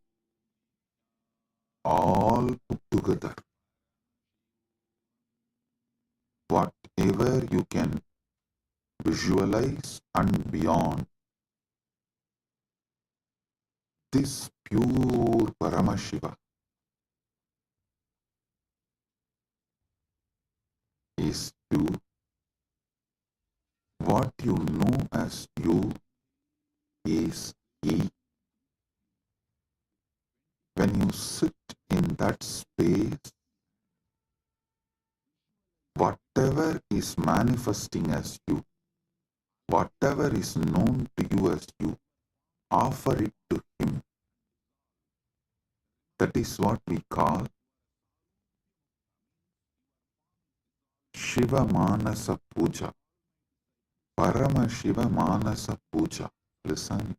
all put together. Whatever you can visualize and beyond, this pure Paramashiva is you. What you know as you is he. When you sit in that space, whatever is manifesting as you, whatever is known to you as you, offer it to him. That is what we call Shiva Manasa Puja. Paramashiva Manasa Puja. Listen.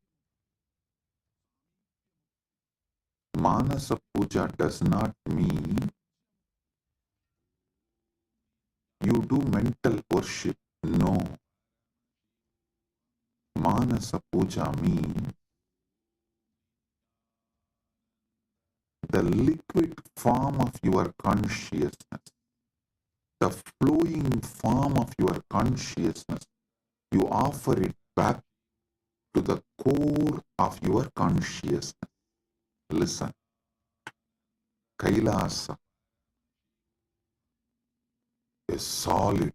Manasa Puja does not mean you do mental worship. No. Manasa Puja means the liquid form of your consciousness, the flowing form of your consciousness. You offer it back to the core of your consciousness. Listen. Kailasa, a solid,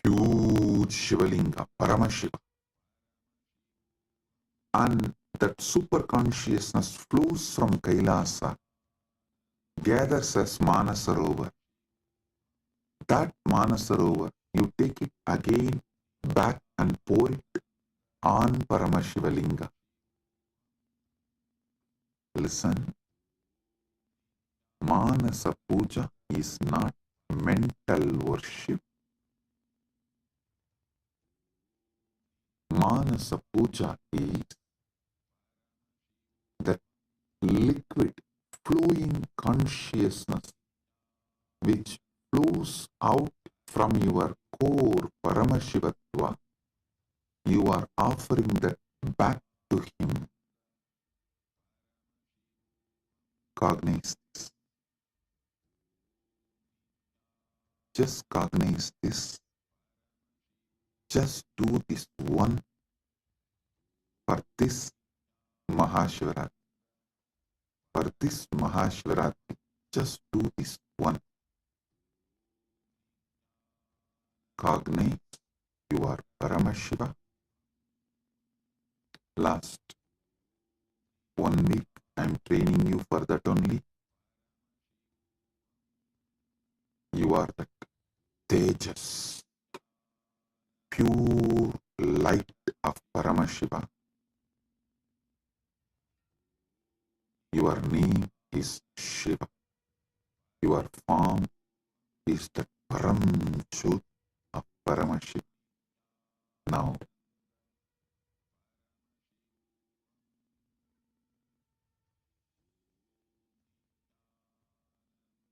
huge Shivalinga, Paramashiva. And that super consciousness flows from Kailasa, gathers as Manasarovar. That Manasarovar, you take it again back and pour it on Paramashivalinga. Listen, Manasa Puja is not mental worship. Manasa Puja is that liquid flowing consciousness which flows out from your core Paramashivatva. You are offering that back to him. Cognize this. Just cognize this. Just do this one for this Mahashivaratri. For this Mahashivaratri, just do this one. Cognize you are Paramashiva. Last 1 week I am training you for that only. You are that Tejas, pure light of Paramashiva. Your name is Shiva. Your form is the Paramchut of Paramashiva. Now,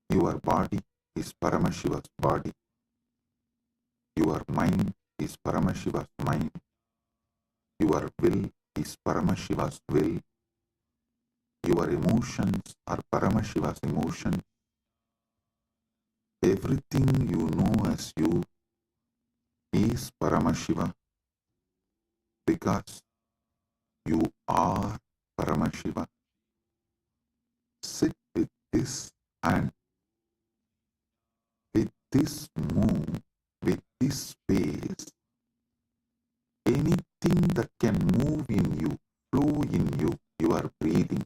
your body is Paramashiva's body. Your mind is Paramashiva's mind. Your will is Paramashiva's will. Your emotions are Paramashiva's emotions. Everything you know as you is Paramashiva because you are Paramashiva. Sit with this and with this move, with this space, anything that can move in you, flow in you, your breathing,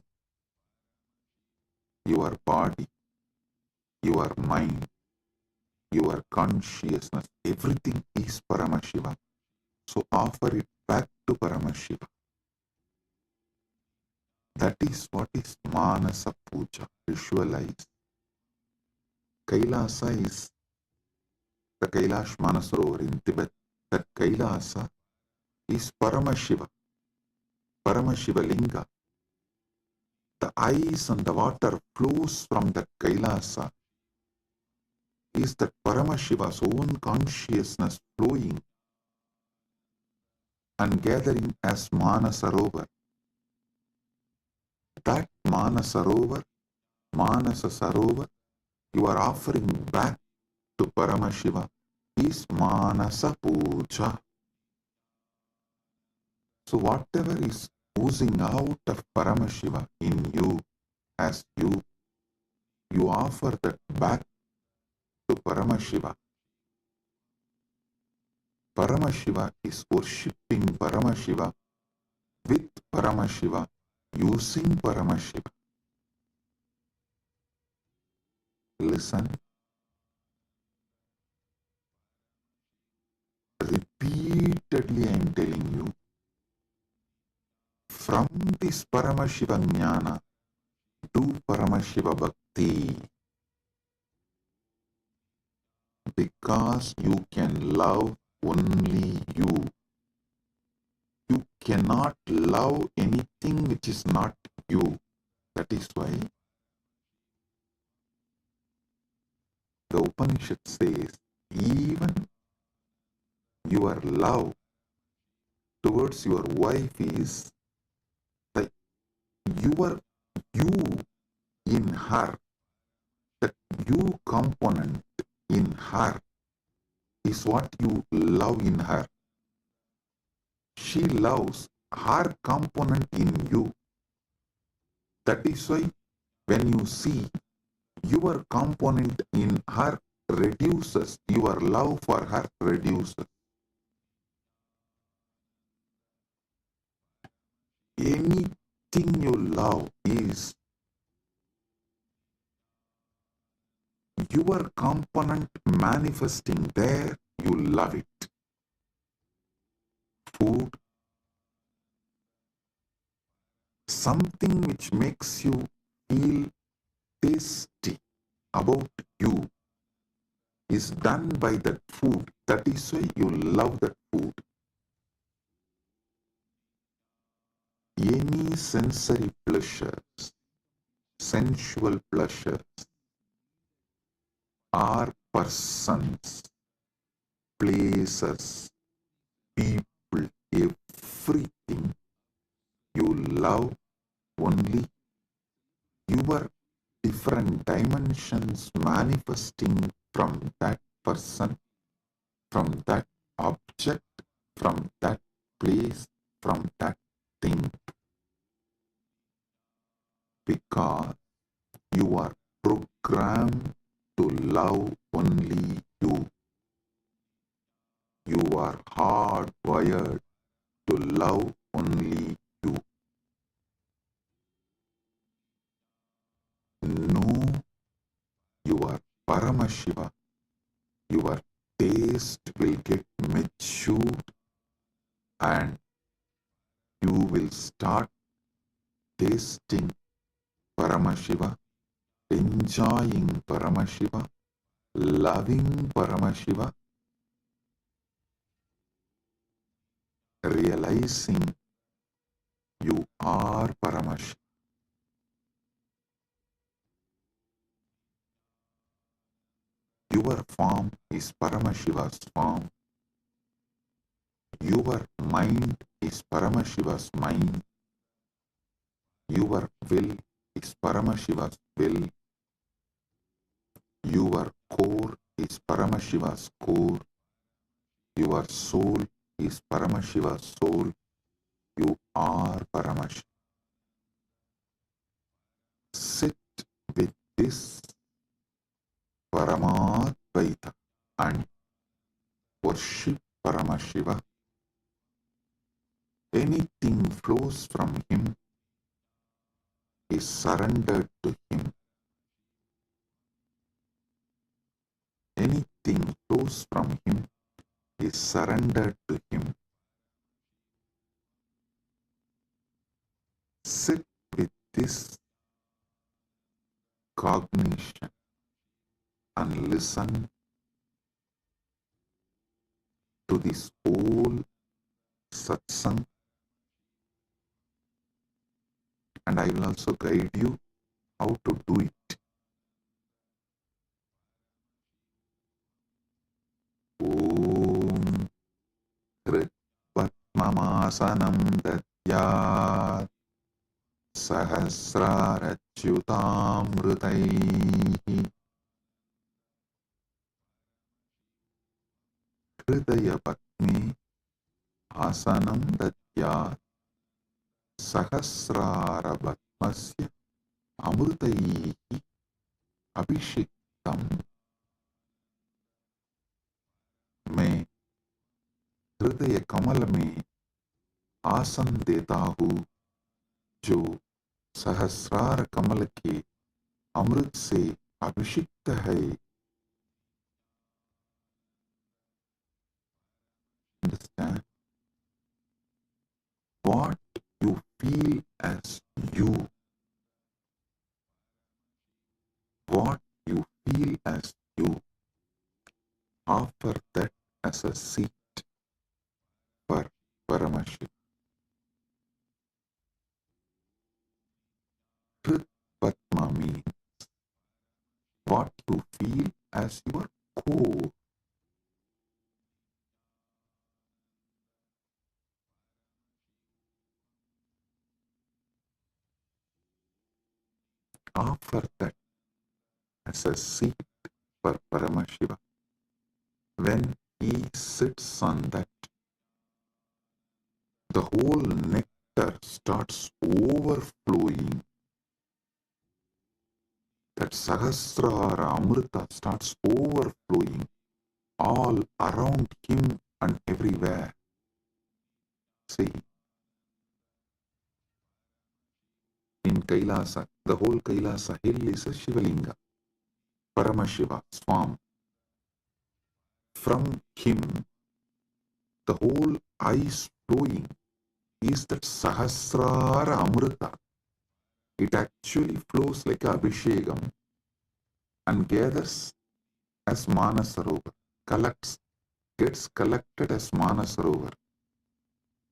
your body, your mind, your consciousness, everything is Paramashiva. So offer it back to Paramashiva. That is what is Manasa Puja. Visualize. Kailasa is the Kailash Manasarovar in Tibet. That Kailasa is Paramashiva. Paramashiva Linga. The ice and the water flows from the Kailasa. Is that Paramashiva's own consciousness flowing and gathering as Manasarovar. That Manasarovar, Manasa Sarovar, you are offering back to Paramashiva is Manasa Puja. So whatever is oozing out of Paramashiva in you, as you offer that back to Paramashiva. Paramashiva is worshipping Paramashiva with Paramashiva, using Paramashiva. Listen. Repeatedly I am telling you, from this Paramashiva Jnana, do Paramashiva Bhakti. Because you can love only you. You cannot love anything which is not you. That is why the Upanishad says, even your love towards your wife is the you in her, that you component in her is what you love in her. She loves her component in you. That is why when you see your component in her, reduces, your love for her reduces. Anything you love is your component manifesting there, you love it. Food, something which makes you feel tasty about you is done by that food. That is why you love that food. Any sensory pleasures, sensual pleasures, are persons, places, people, everything you love only your different dimensions manifesting from that person, from that object, from that place, from that thing. Because you are programmed to love only you. You are hardwired to love only you. Know your Paramashiva. Your taste will get matured and you will start tasting Paramashiva, enjoying Paramashiva, loving Paramashiva, realizing you are Paramashiva. Your form is Paramashiva's form. Your mind is Paramashiva's mind. Your will is Paramashiva's will. Your core is Paramashiva's core. Your soul is Paramashiva's soul. You are Paramashiva. Sit with this Paramadvaita and worship Paramashiva. Anything flows from him is surrendered to him. Anything flows from him is surrendered to him. Sit with this cognition and listen to this whole satsang, and I will also guide you how to do it. Om Krit Patmamasanam Datyat Sahasrarachyutamritaihi Hridaya Patme Asanam Datyat Sahasrarabatmasya Amritaihi Abhishektam. मैं हृदय कमल में आसन देता हूँ जो सहस्रार कमल के अमृत से अभिषिक्त है. Understand? What you feel as you, what you feel as you, offer that as a seat for Paramashivam. Krit Patma means what you feel as your core. Offer that as a seat for Paramashiva. When he sits on that, the whole nectar starts overflowing. that Sahasrara Amrita starts overflowing all around him and everywhere. See, in Kailasa, the whole Kailasa hill is a Shivalinga, Paramashiva, Swam. From him, the whole ice flowing is that Sahasrara Amrita. It actually flows like Abhishekam and gathers as Manasarovar, gets collected as Manasarovar.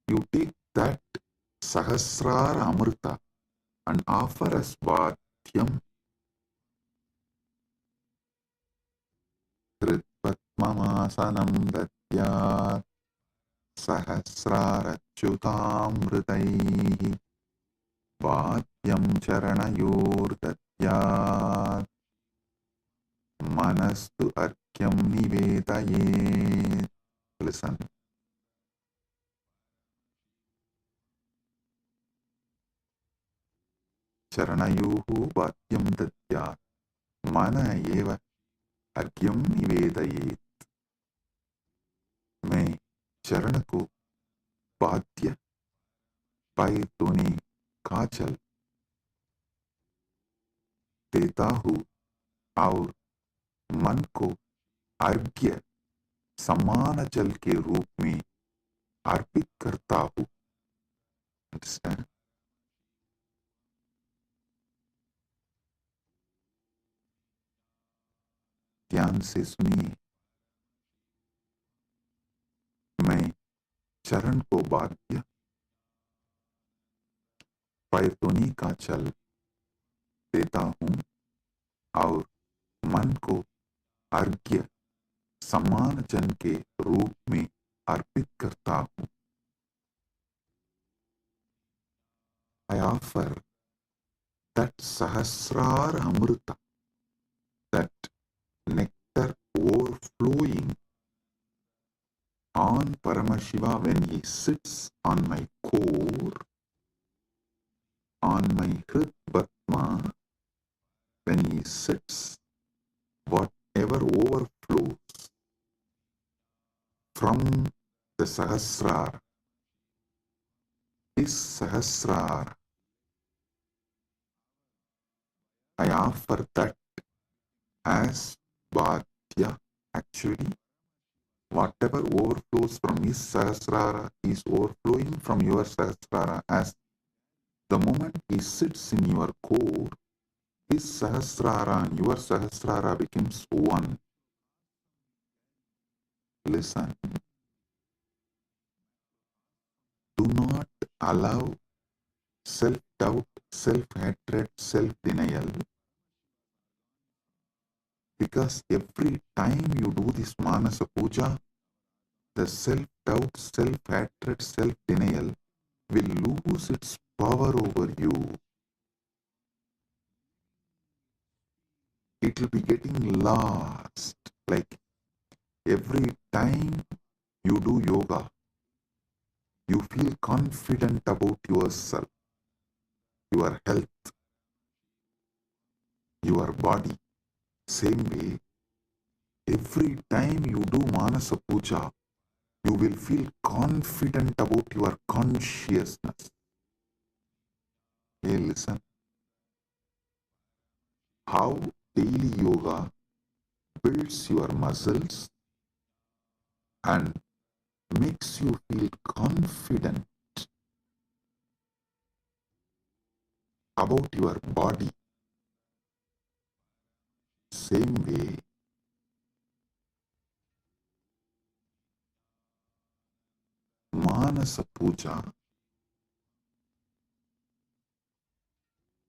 You take that Sahasrara Amrita and offer as Bhatyam. Kritvatmamasanam datyat Sahasrarachyutamritaihi Bhatyam charanayor datyat Manastu arkyam nivedayet. Listen. Charanayuhu bhatyam datyat mana eva arkyam nivedayet. मैं चरण को बाध्य पाए तूने काजल देता हूँ और मन को अर्घ्य समान जल के रूप में अर्पित करता हूँ. Understand? ध्यान से सुनिए. मैं चरण को बाध्य पैतुनी का जल देता हूँ और मन को अर्घ्य समान जन के रूप में अर्पित करता हूँ. I offer that Sahasrara Amrita, that nectar overflowing on Paramashiva when he sits on my core, on my Hrit Bhatma, when he sits, whatever overflows from the Sahasrara is Sahasrara. I offer that as Bhadya. Actually, whatever overflows from his Sahasrara is overflowing from your Sahasrara. As the moment he sits in your core, his Sahasrara and your Sahasrara becomes one. Listen. Do not allow self-doubt, self-hatred, self-denial. Because every time you do this Manasa Puja, the self-doubt, self-hatred, self-denial will lose its power over you. It will be getting lost. Like every time you do yoga, you feel confident about yourself, your health, your body. Same way, every time you do Manasa Puja, you will feel confident about your consciousness. Hey, listen. How daily yoga builds your muscles and makes you feel confident about your body. Same way, Manasa Puja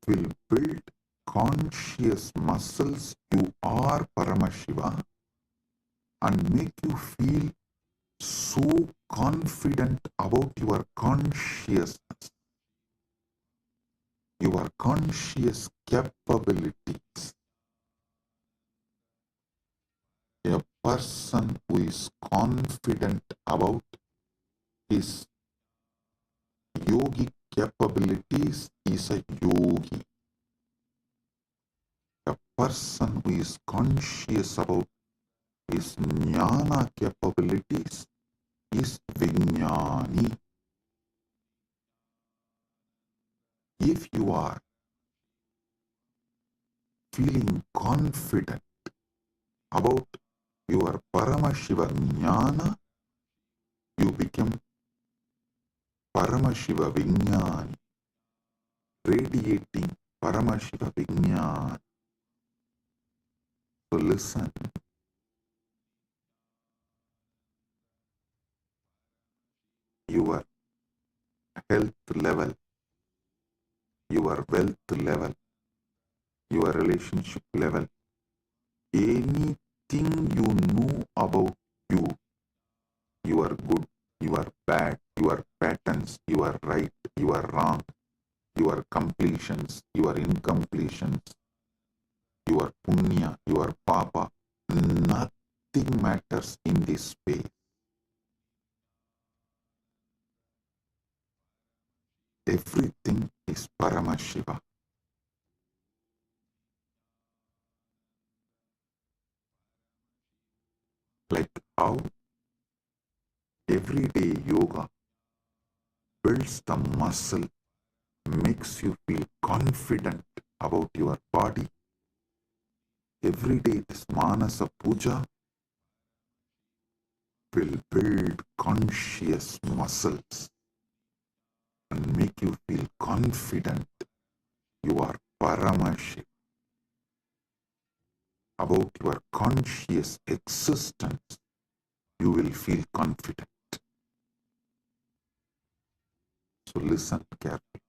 will build conscious muscles. You are Paramashiva and make you feel so confident about your consciousness, your conscious capabilities. A person who is confident about his yogic capabilities is a yogi. A person who is conscious about his jnana capabilities is Vijnani. If you are feeling confident about your Paramashiva jnana, you become Paramashiva Vijnani, radiating Paramashiva Vijnani. So listen, your health level, your wealth level, your relationship level, anything you know about you, you are good, you are bad, your patterns, you are right, you are wrong, your completions, your incompletions, your punya, your papa, nothing matters in this space. Everything is Paramashiva. Like how everyday yoga builds the muscle, makes you feel confident about your body. Every day this Manasa Puja will build conscious muscles and make you feel confident you are Paramashiv. About your conscious existence, you will feel confident. So listen carefully.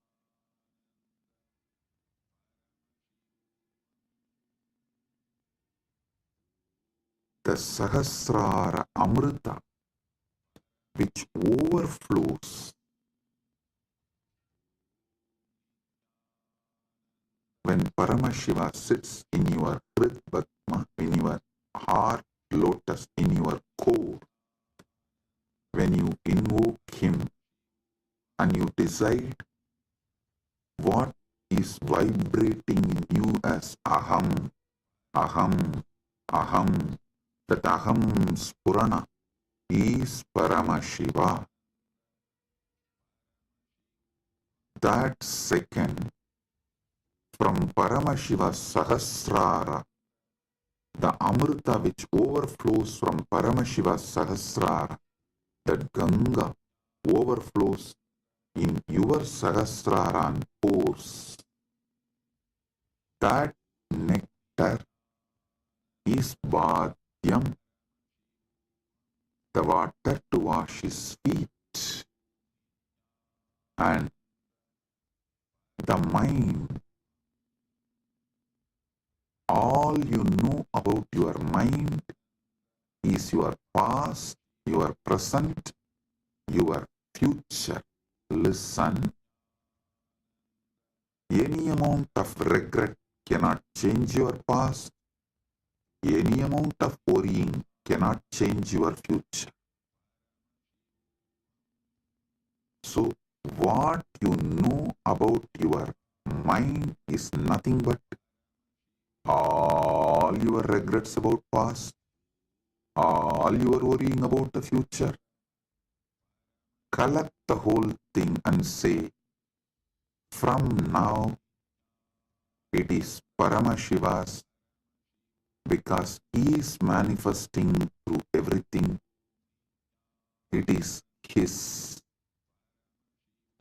The Sahasrara Amrita, which overflows when Paramashiva sits in your Hrit Padma, in your heart lotus, in your core, when you invoke him and you decide what is vibrating in you as Aham, Aham, Aham, that Aham Spurana is Paramashiva. That second, from Paramashiva Sahasrara, the Amrita which overflows from Paramashiva Sahasrara, that Ganga overflows in your Sahasrara and pores. That nectar is Bhadyam, the water to wash his feet, and the mind. All you know about your mind is your past, your present, your future. Listen, any amount of regret cannot change your past. Any amount of worrying cannot change your future. So, what you know about your mind is nothing but all your regrets about past, all your worrying about the future. Collect the whole thing and say, from now it is Paramashiva's, because he is manifesting through everything. It is his.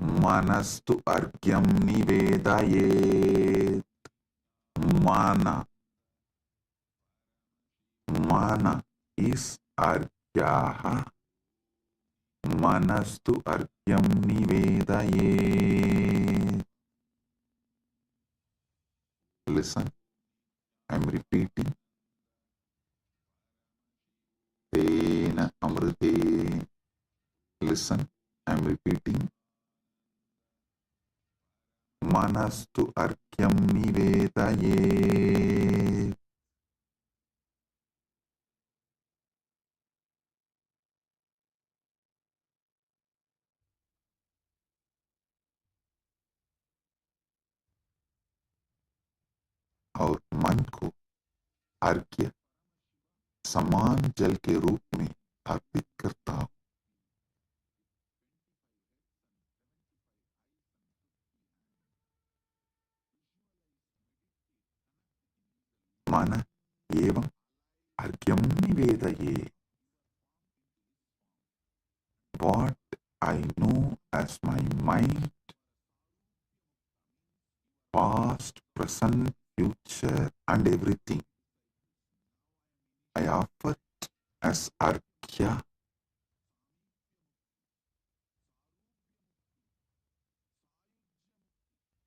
Manastu argyam nivedayet. Mana. Mana is argyaha. Manastu argyam nivedayet. Listen, I am repeating. Tena amrite. Listen, I am repeating. Manastu arkyam nivedayet. Our भगवान को अर्घ्य समान जल के रूप में अर्पित करता हूं। मन एवं अर्घ्यम निवेदये। What I know as my mind, past, present, future, and everything, I offer it as arghya.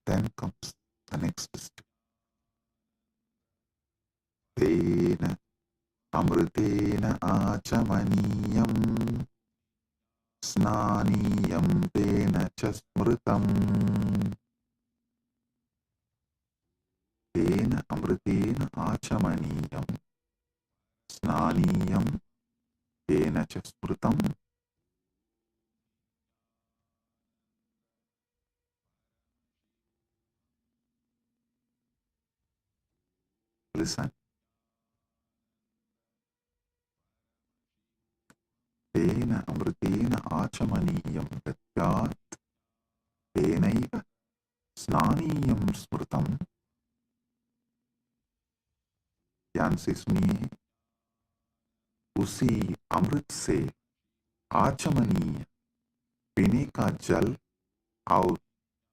Then comes the next step. Tena amritena achamaniyam snaniyam tena cha smritam. Tena amritena achamaniyam snaniyam tena cha smritam. Listen. Tena amritena achamaniyam tatyat tenaiva snaniyam smritam. ध्यान से सुनिए। उसी अमृत से आचमनीय पीने का जल और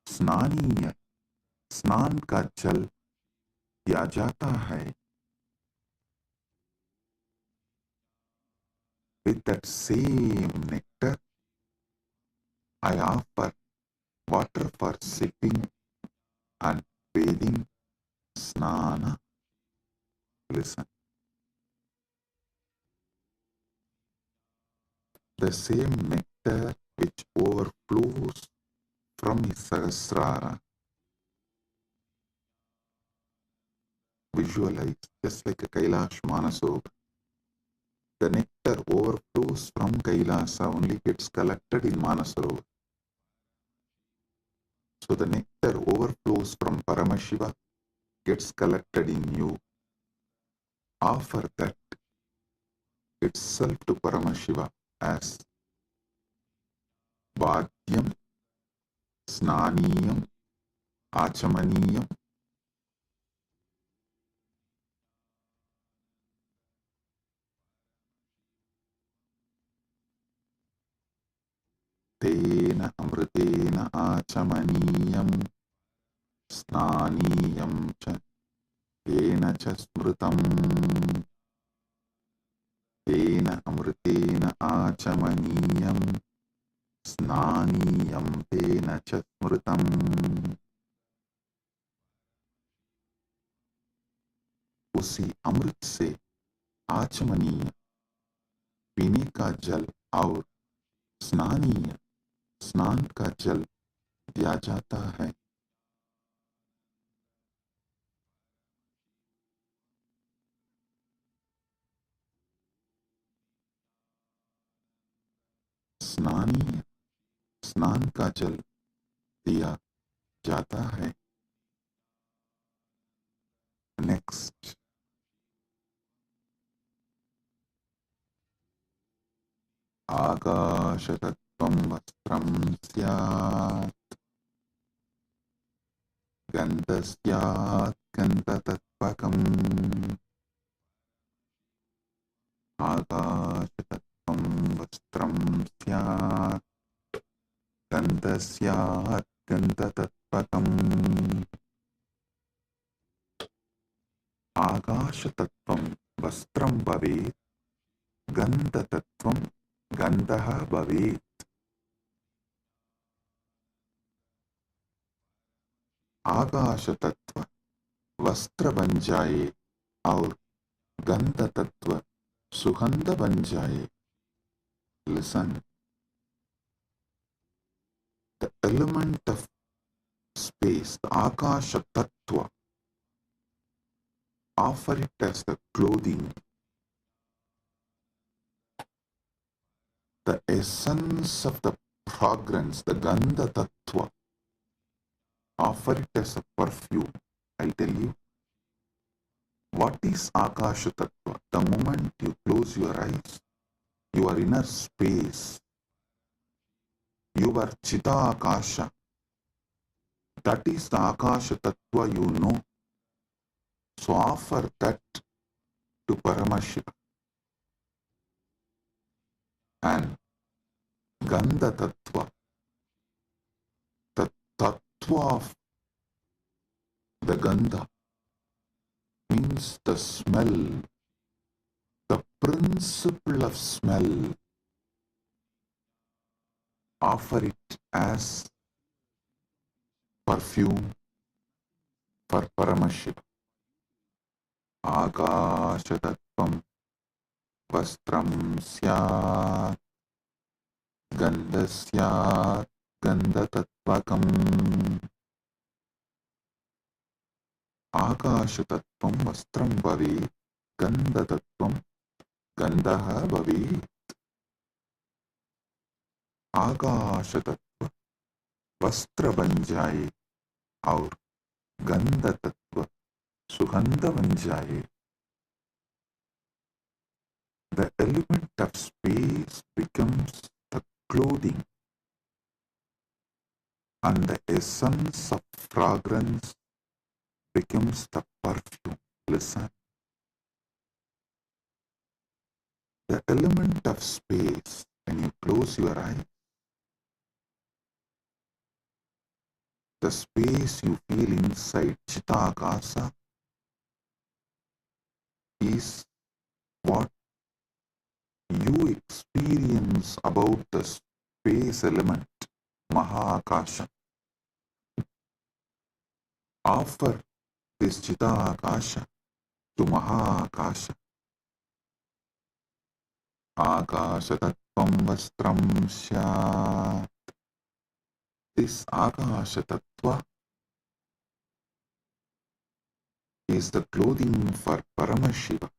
स्नानीय स्नान का जल दिया जाता है। With that same nectar, I offer water for sipping and bathing, snana. Listen. The same nectar which overflows from his Sahasrara. Visualize just like a Kailash Manasoga. The nectar overflows from Kailasa, only gets collected in Manasarovar. So the nectar overflows from Paramashiva, gets collected in you. Offer that itself to Paramashiva as Bhagyam, Snaniyam, Achamaniyam. Tena amritena achamaniyam snaniyam cha tena cha smritam. Tena amritena achamaniyam snaniyam tena cha smritam. उसी अमृत से आचमनीय पीने का जल और स्नानीय स्नान का जल दिया जाता है। स्नानीय स्नान का जल दिया जाता है। नेक्स्ट, आकाशतत्त्वं वस्त्रं स्यात् गन्धस्यात् गन्धतत्त्वकम्। आकाशतत्त्वं वस्त्रं स्यात् गन्धस्यात् गन्धतत्त्वकम्। आकाशतत्त्वं वस्त्रं भवेत्, गन्धतत्त्वं गन्धः भवेत्। आकाश तत्व वस्त्र बन जाए और गंध तत्व सुगंध बन जाए। Listen. The element of space, the Akasha Tattva, offer it as the clothing. The essence of the fragrance, the Gandha Tattva, offer it as a perfume. I'll tell you. What is Akasha Tattva? The moment you close your eyes, your inner space, your Chita Akasha, that is the Akasha Tattva you know. So offer that to Paramashiva. And Gandha Tattva, the Tattva of the Gandha, means the smell, the principle of smell. Offer it as perfume for Paramashiva. Akasha Tattvam Vastram Syat Gandhasyat Gandhatatvakam. Akasha Tattvam Vastram Bhavet Gandhatattvam Gandha Bhavet. Akasha Tattva Vastra बन जाए और गंध तत्व सुगंध बन जाए. The element of space becomes the clothing, and the essence of fragrance becomes the perfume. Listen. The element of space, when you close your eyes, the space you feel inside Chitta Akasa is what you experience about the space element, Mahakasha. Offer this Chitta Akasha to Mahakasha. Akasha Tattvam Vastram Syat. This Akasha Tattva is the clothing for Paramashiva.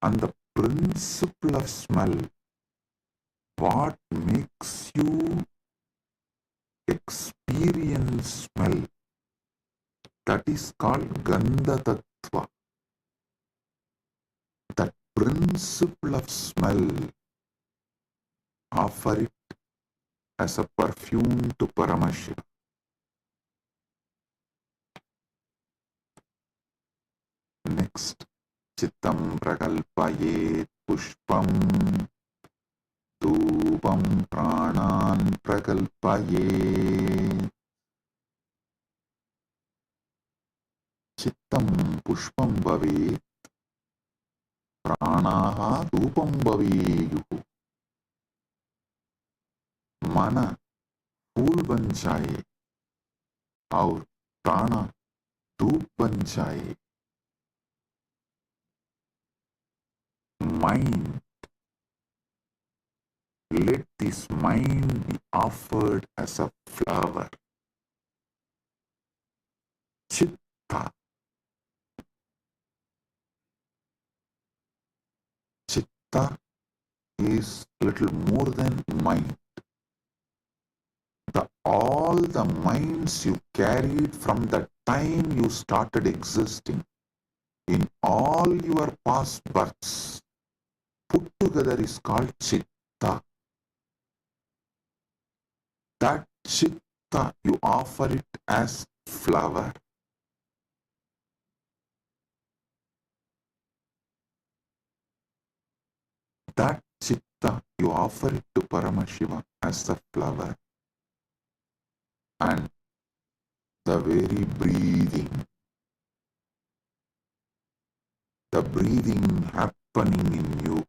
And the principle of smell, what makes you experience smell, that is called Gandha Tattva. That principle of smell, offer it as a perfume to Paramashiva. Next, Chittam Prakalpayet Pushpam Dhupam Pranan Prakalpayet. Chittam Pushpam Bhavet Pranaha Dhupam Bhaveyuhu. मन फूल बन जाए और प्राण धूप बन जाए. Mind, let this mind be offered as a flower. Chitta. Chitta is little more than mind. All the minds you carried from the time you started existing, in all your past births, put together is called Chitta. That Chitta, you offer it as flower. That Chitta, you offer it to Paramashiva as a flower. And the very breathing, the breathing happening in you,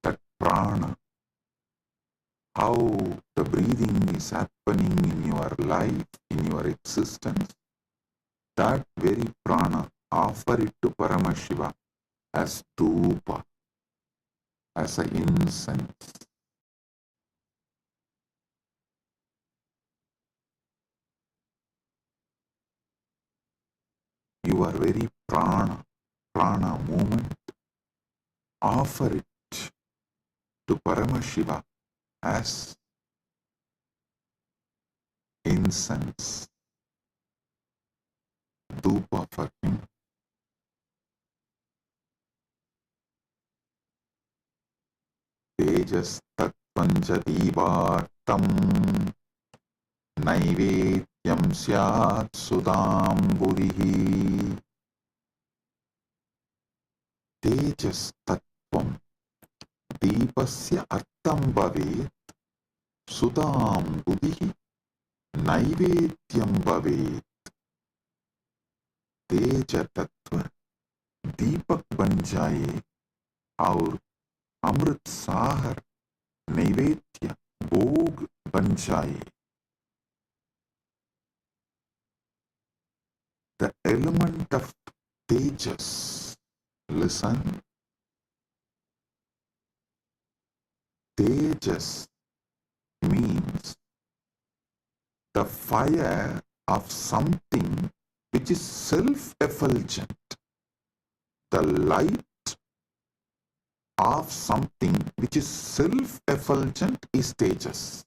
that prana, how the breathing is happening in your life, in your existence, that very prana, offer it to Paramashiva as dhupa, as an incense. Your very prana movement, offer it to Paramashiva as incense. dhupa for him. Tejas tattvanja divartam naivedyam syat sudam buddhihi. Tejas tattvam deepasya artham bhavet sudam buddhihi naivedyam bhavet. तेज तत्व दीपक बन जाए और अमृत सागर नैवेद्य भोग बन जाए. The element of tejas, listen, tejas means the fire of something which is self-effulgent, the light of something which is self-effulgent is tejas.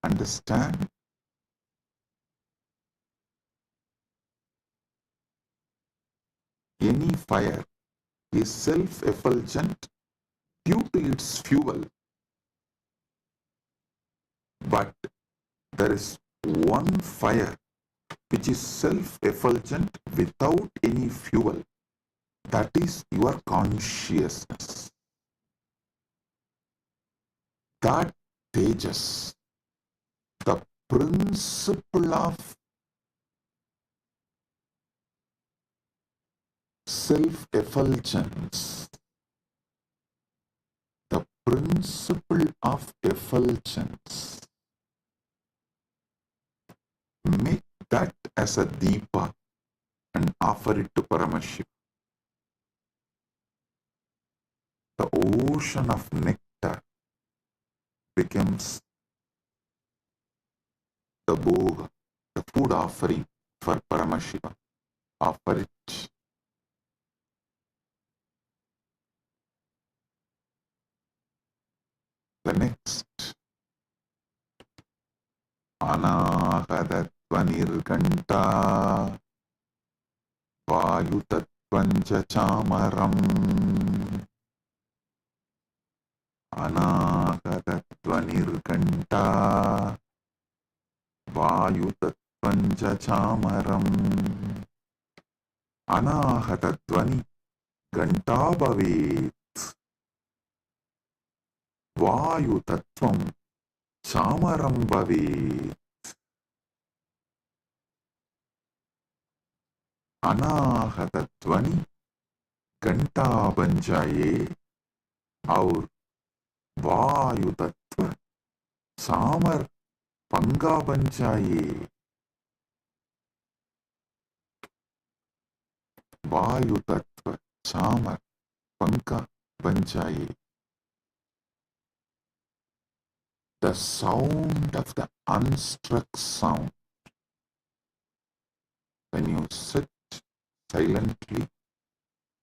Understand? Any fire is self-effulgent due to its fuel, but there is one fire which is self-effulgent without any fuel. That is your consciousness. That tejas, the principle of self-effulgence, the principle of effulgence, make that as a deepa and offer it to Paramashivam. The ocean of nectar becomes the bhoga, the food offering for Paramashivam. Offer it. The next, anahadattvanirganta vayutatvanja chamaram. Anahadattvanirganta vayutatvanja chamaram. Anahadatvani ganta bhavet. Vayu tattvam chamaram bhavet. अनाहतत्वनि घंटा बन जाए और वायु तत्व सामर पंगा बन जाए. वायु तत्व सामर पंगा बन जाए. The sound of the unstruck sound. When you sit silently,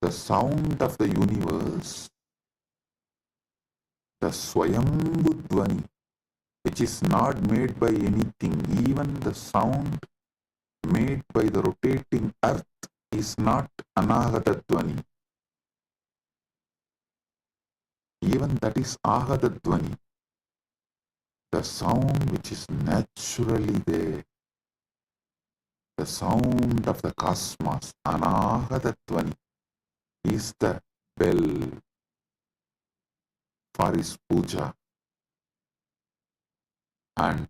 the sound of the universe, the Swayambhu Dvani, which is not made by anything, even the sound made by the rotating earth is not Anahata Dvani. Even that is Ahata Dvani. The sound which is naturally there, the sound of the cosmos, Anahata Dvani, is the bell for his puja. And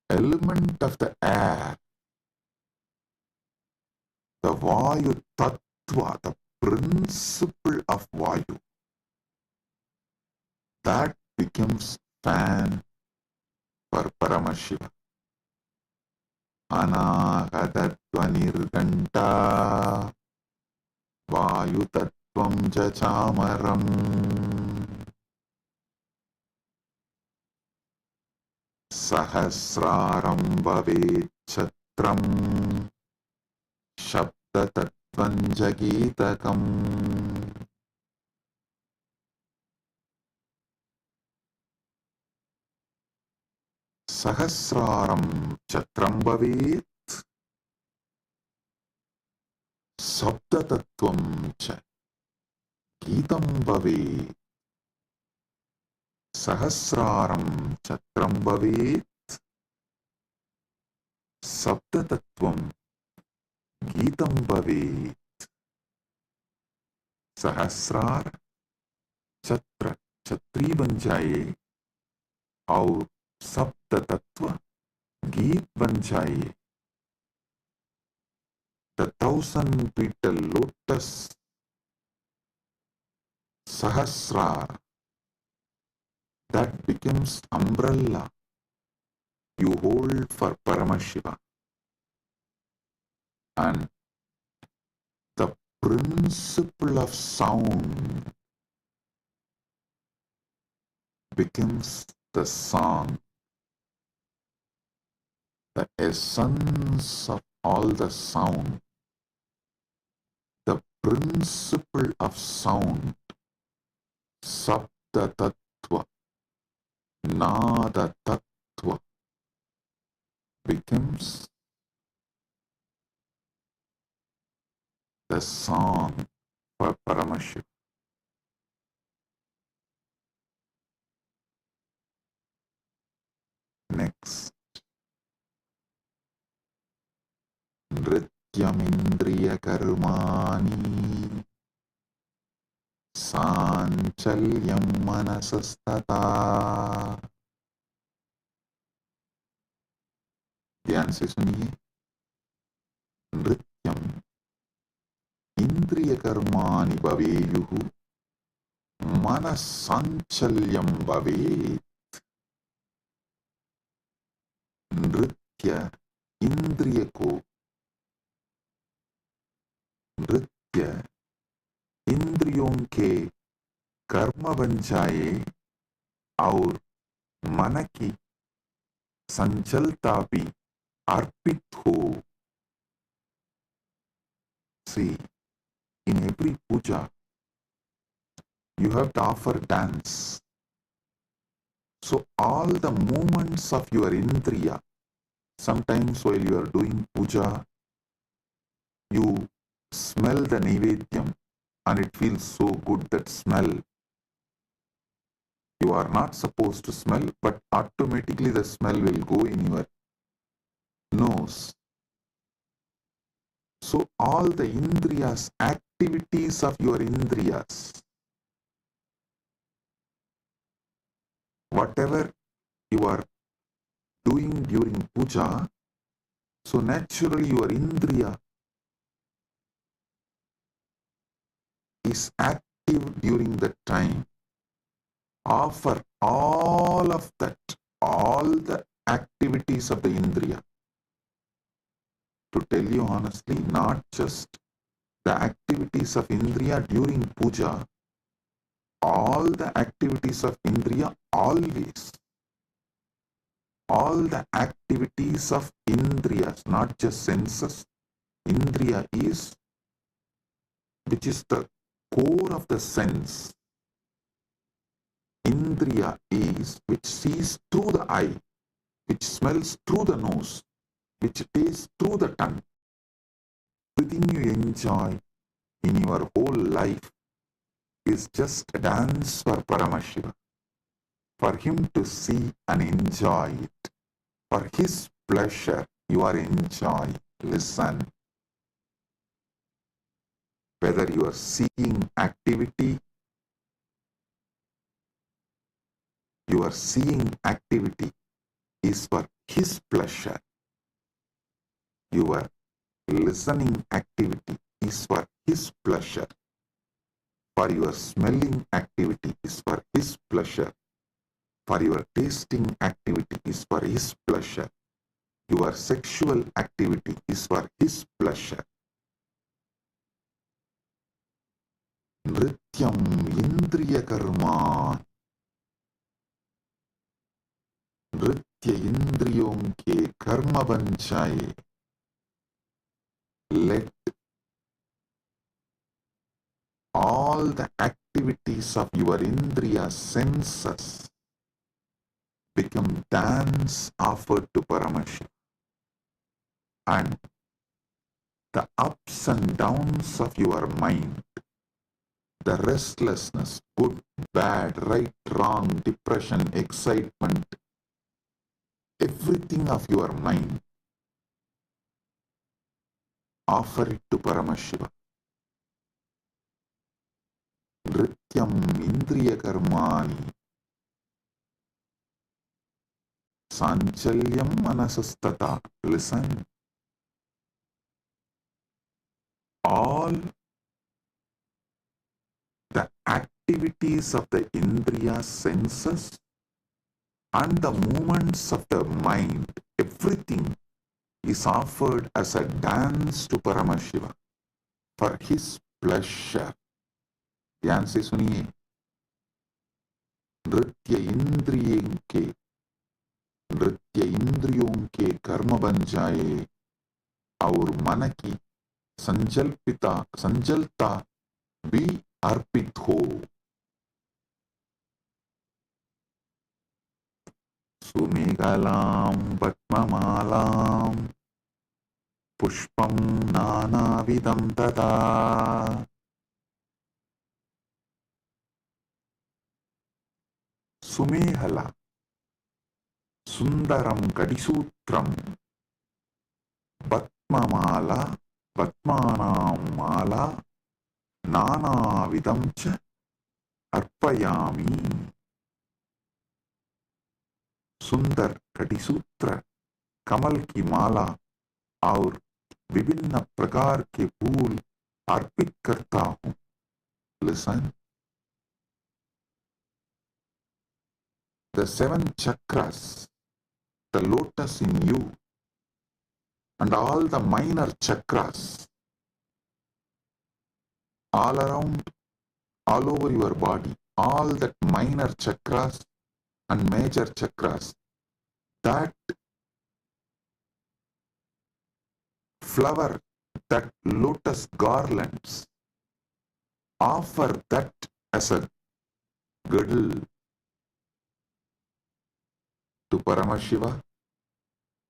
element of the air, the Vayu Tattva, the principle of Vayu, that becomes fan for Paramashiva. Anahadattvanirganta Vayu Tattvam Jachamaram. Sahasraram Bhavet Chatram Shabda Tattvam Jagitakam. Sahasraram Chatram Bhavet Sabdatattvam cha Geetam bhavet Sahasraram Chatram bhavet Sabdatattvam Geetam bhavet Sahasrar Chatra Chatri बन जाए और सप्त तत्व गीत बन जाए. The 1,000 petal lotus Sahasrar, that becomes umbrella you hold for Paramashiva, and the principle of sound becomes the song. The essence of all the sound, the principle of sound, Sabda Tattva, Nada Tattva, becomes the song for Paramashiva. Next, Nrityamindriya Karmani Sanchalyam Manasastata. ध्यान से सुनिए. नृत्यम इंद्रिय कर्माणि भवेयुः मनस्साञ्चल्यं भवेत्. नृत्य इंद्रिय को, नृत्य इंद्रियों के कर्म बन जाए और मन की संचलता भी अर्पित हो. See, in every puja, you have to offer dance. So all the movements of your indriya, sometimes while you are doing puja, you smell the Naivedyam and it feels so good, that smell. You are not supposed to smell, but automatically the smell will go in your nose. So all the indriyas, activities of your indriyas, whatever you are doing during puja, so naturally your indriya is active during that time. Offer all of that, all the activities of the indriya. To tell you honestly, not just the activities of indriya during puja, all the activities of indriya always. All the activities of indriyas, not just senses. Indriya is, which is the core of the sense. Indriya is which sees through the eye, which smells through the nose, which tastes through the tongue. Everything you enjoy in your whole life is just a dance for Paramashiva, for him to see and enjoy it. For his pleasure, you are enjoying. Listen. Whether you are seeing activity, your seeing activity is for his pleasure. Your listening activity is for his pleasure. For your smelling activity is for his pleasure. For your tasting activity is for his pleasure. Your sexual activity is for his pleasure. Nrityam indriya karma. नृत्य इंद्रियों के कर्म बन जाए. Let all the activities of your indriya senses become dance offered to Paramashiva. And the ups and downs of your mind, the restlessness, good, bad, right, wrong, depression, excitement, everything of your mind, offer it to Paramashiva. Nrityam indriya karmani sanchalyam manasastata. Listen. All the activities of the indriya senses and the movements of the mind, everything is offered as a dance to Paramashiva for his pleasure. ध्यान से सुनिए, नृत्य इंद्रियों के कर्म बन जाए और मन की संजलता भी अर्पित हो. सुमेघलां पद्ममालां पुष्पं नानाविधं तदा. सुमेहला सुंदरम कडिसूत्रम पद्ममाला पद्मानां माला नानाविधं च अर्पयामि. सुंदर कटिसूत्र, कमल की माला और विभिन्न प्रकार के फूल अर्पित करता हूं. Listen. The 7 chakras, the lotus in you, and all the minor chakras, all around, all over your body, all that minor chakras and major chakras, that flower, that lotus garlands, offer that as a girdle to Paramashiva,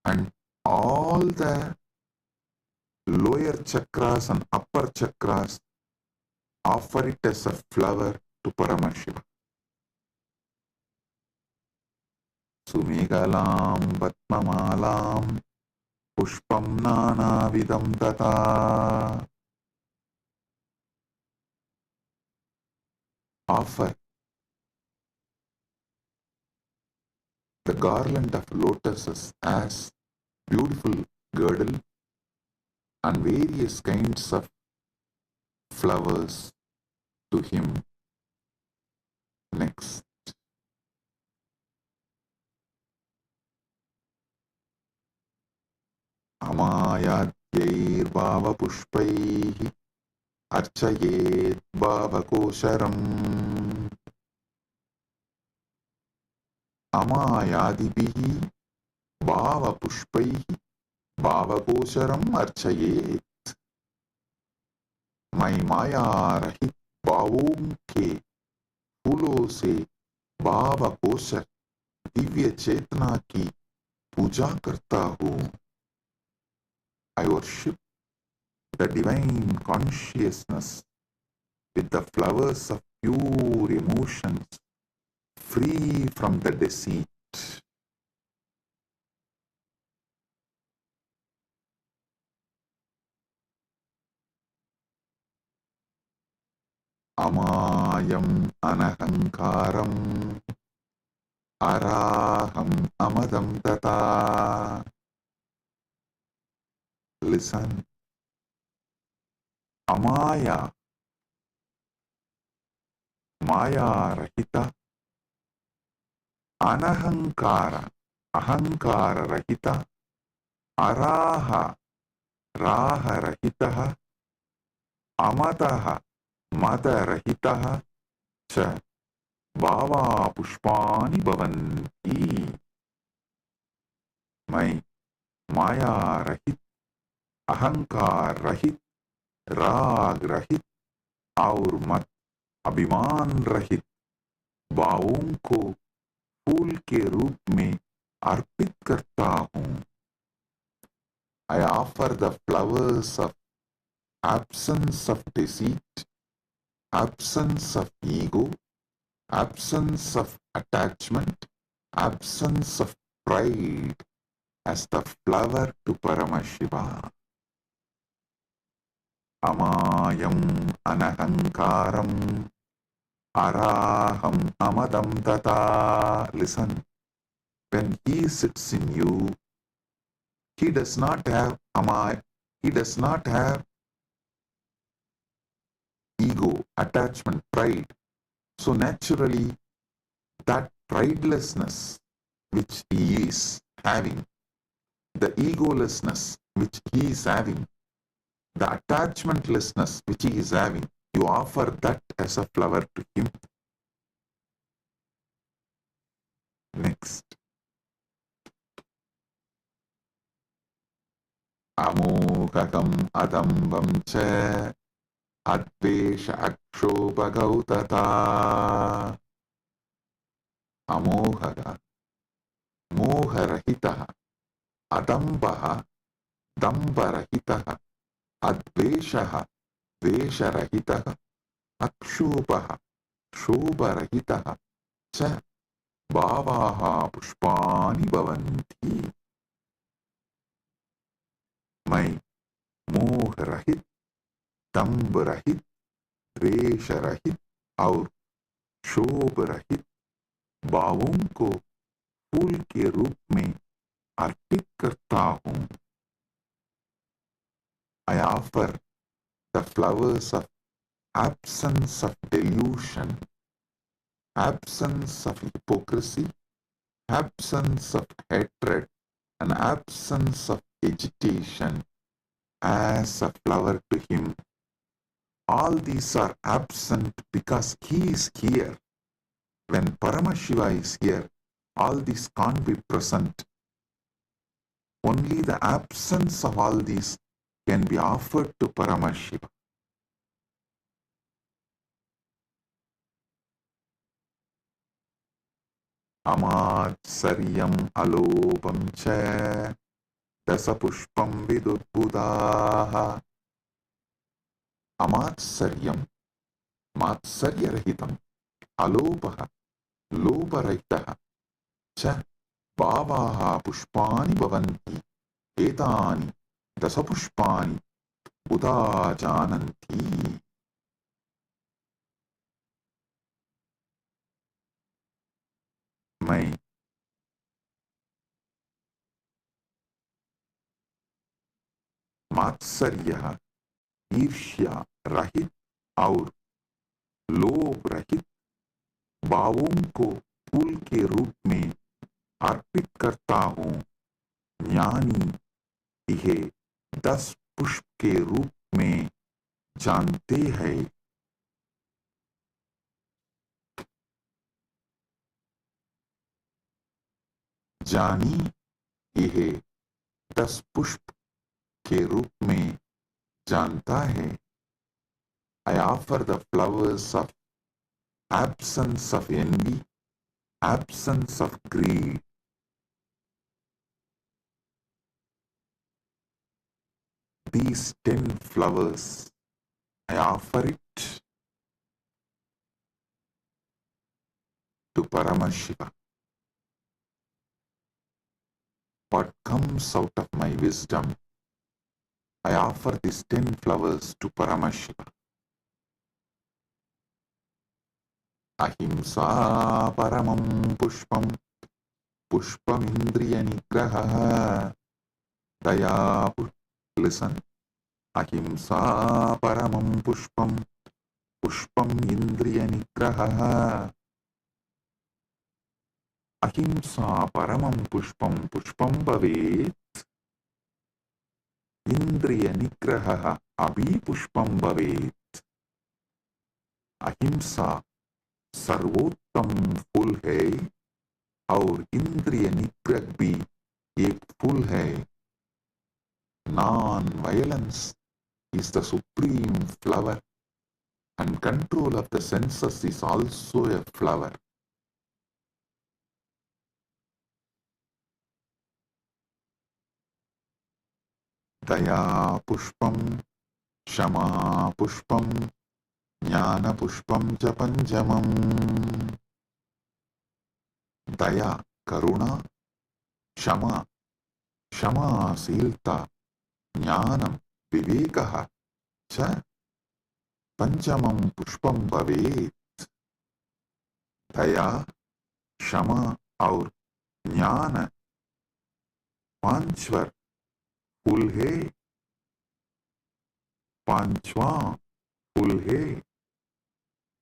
and all the lower chakras and upper chakras offer it as a flower to Paramashiva. Sumegalam Vatmamalam Pushpam Nanavidam Tata. Offer the garland of lotuses as beautiful girdle and various kinds of flowers to him. Next. Amayadyir Bhava Pushpaihi Archayet Bhava Kosharam. Amayadibihi Bhava Pushpaihi Bhava Kosharam Archayet. मैं माया रहित भावों के फूलों से भाव kosher Divya चेतना की पूजा करता हूँ. I worship the divine consciousness with the flowers of pure emotions, free from the deceit. Amayam anahankaram araham amadam tata. Listen. Amaya, Maya Rahita, Anahankara, Ahankara Rahita, Araha, Raha Rahitaha, Amataha, Mata Rahitaha, Cha, Bhava Pushpani Bhavanti. मैं माया रहित, अहंकार रहित, राग रहित और मत अभिमान रहित भावों को फूल के रूप में अर्पित करता हूँ. I offer the flowers of absence of deceit, absence of ego, absence of attachment, absence of pride as the flower to Paramashiva. Amayam anahankaram araham amadam tata. Listen, when he sits in you, he does not have he does not have ego, attachment, pride. So naturally, that pridelessness which he is having, the egolessness which he is having, the attachmentlessness which he is having, you offer that as a flower to him. Next. Amogham adambam cha advesha akshobhagautata. Amogha, moharahitaha, adambaha, dambarahitaha, adveshaha, vesharahitaha, akshobhaha, shobharahitaha, cha bhavaha pushpani bhavanti. मैं मोह रहित, दम्भ रहित, द्वेष रहित और शोभ रहित भावों को फूल के रूप में अर्पित करता हूँ. I offer the flowers of absence of delusion, absence of hypocrisy, absence of hatred, and absence of agitation as a flower to him. All these are absent because he is here. When Paramashiva is here, all these can't be present. Only the absence of all these can be offered to Paramashiva. Amatsaryam alopam cha dasapushpam vidudbudaha. Amatsaryam, matsaryarahitam, alopaha, loparahitaha, cha bhavaha pushpani bhavanti, etani dasapushpani buddha jananti. मैं मात्सर्य, ईर्ष्या रहित और लोभ रहित भावों को फूल के रूप में अर्पित करता हूँ. ज्ञानी यह 10 पुष्प के रूप में जानते हैं. जानी यह 10 पुष्प के रूप में जानता है. I offer the flowers of absence of envy, absence of greed. These 10 flowers, I offer it to Paramashiva. What comes out of my wisdom, I offer these 10 flowers to Paramashiva. Ahimsa paramam pushpam, pushpam indriya nigraha, daya. Listen. Ahimsa paramam pushpam, pushpam indriya nigraha. Ahimsa paramam pushpam, pushpam bhavet. Indriya nigraha abhi pushpam bhavet. Ahimsa सर्वोत्तम फूल है और इंद्रिय निग्रह भी एक फूल है. Non-violence is the supreme flower, and control of the senses is also a flower. Daya pushpam, क्षमा पुष्पं ज्ञानपुष्पं च पञ्चमम्। दया करुणा क्षमा क्षमाशीलता ज्ञानं विवेकः च पंचमं पुष्पं भवेत्। दया क्षमा और ज्ञान पांचवर फूल है, पांचवा फूल है।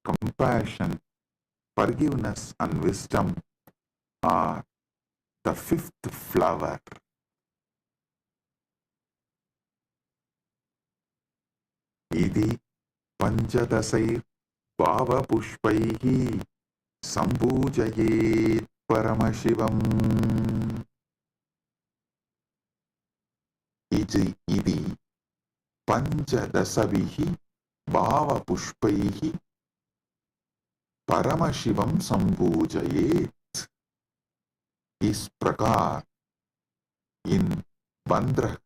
Compassion, forgiveness and wisdom are the fifth flower. इति पंचदशैर् भावपुष्पैः सम्पूजयेत् परमशिवम्। इति पंचदशभिः भावपुष्पैः परमशिवं सम्पूजयेत्। इस प्रकार इन 15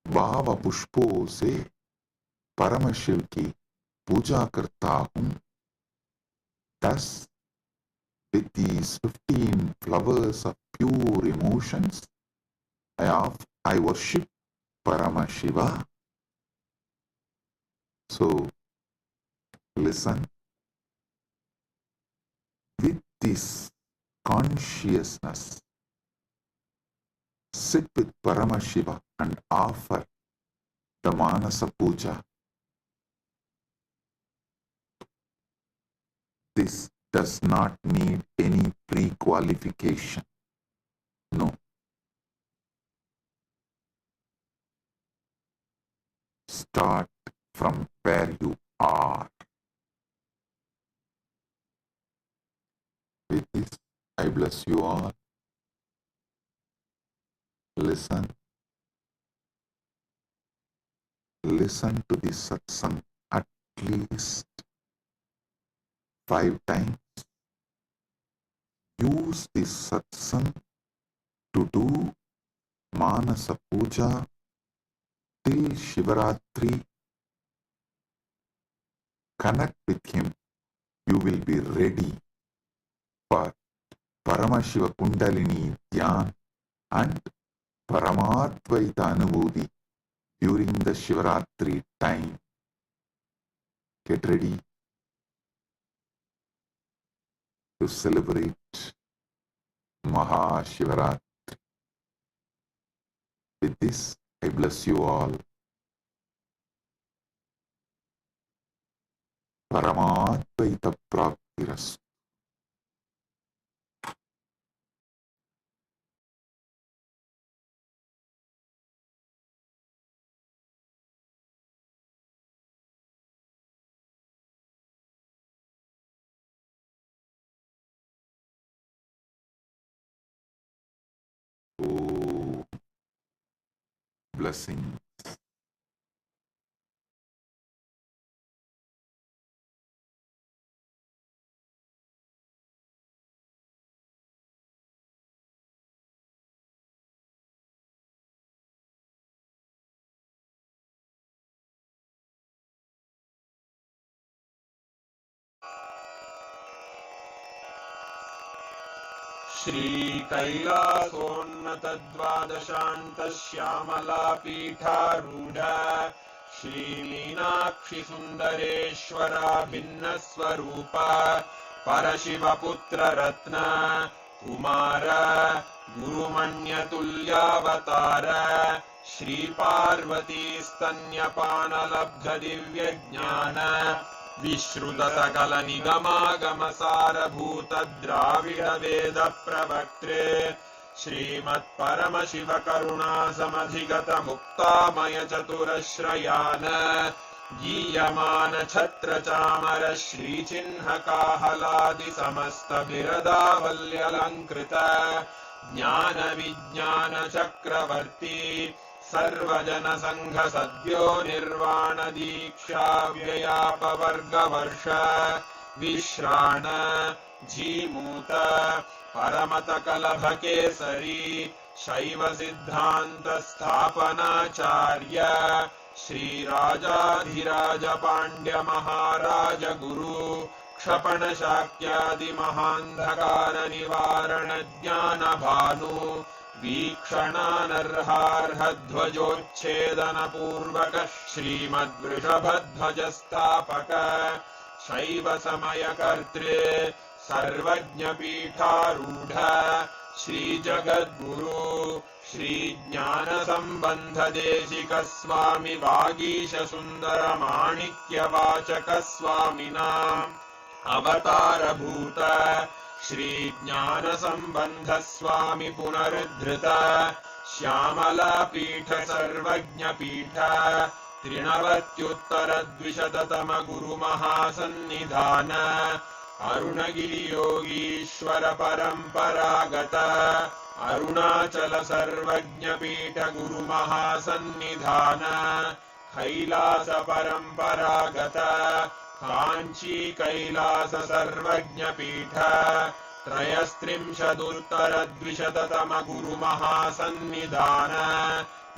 भाव पुष्पों से परमशिव की पूजा करता हूँ। Thus, with these 15 flowers of pure emotions, I worship Paramashiva. So, listen. With this consciousness, sit with Paramashiva and offer the Manasa Puja. This does not need any pre-qualification. No. Start from where you are. With this, I bless you all. Listen. Listen to this satsang at least 5 times. Use this satsang to do Manasa Puja till Shivaratri. Connect with him. You will be ready for Paramashiva Kundalini Dhyan and Paramadvaita Anubhuti during the Shivaratri time. Get ready to celebrate MahaShivaratri. With this, I bless you all. Paramadvaita Praptirastu. Oh, blessings. Shri कैलासोन्नतद्वादशान्त Shyamala पीठारूढ Shri Meenakshi सुन्दरेश्वरा भिन्नस्वरूप परशिवपुत्र रत्न कुमार गुरुमण्यतुल्यावतार श्री पार्वती स्तन्यपानलब्ध दिव्यज्ञान विश्रुत सकल निगमागम सारभूत द्राविड वेद प्रवक्त्रे श्रीमत् परमशिव करुणा समधिगत मुक्तामय चतुरश्रयान गीयमान छत्र चामर श्री चिन्ह काहलादि समस्त बिरदावल्यलंकृत ज्ञान विज्ञान चक्रवर्ती सर्वजन संघ सद्यो निर्वाण दीक्षा व्ययापवर्गवर्ष विश्राण जीमूत परमत कलभ केसरी शैव सिद्धान्त स्थापनाचार्य श्रीराजाधिराज पाण्ड्य महाराज गुरु क्षपण शाक्यादि महान्धकार निवारण ज्ञान भानु वीक्षणानर्हार्हध्वजोच्छेदन पूर्वक श्रीमद्वृषभध्वज स्थापक शैव समय कर्तृ सर्वज्ञ पीठारूढ़ श्री जगद्गुरु श्री ज्ञान संबंध देशिक स्वामी वागीश सुंदर माणिक्य वाचक स्वामिना अवतार भूत श्री ज्ञान संबंध स्वामी पुनरुद्धृत श्यामला पीठ सर्वज्ञ पीठ त्रिनवत्युत्तर द्विशततम गुरु महासन्निधान अरुणगिरि योगीश्वर परंपरागत अरुणाचल सर्वज्ञ पीठ गुरु महासन्निधान कैलास परंपरागत कांची कैलास सर्वज्ञ पीठ त्रयस्त्रिंशदुत्तर द्विशततम गुरु महासन्निधान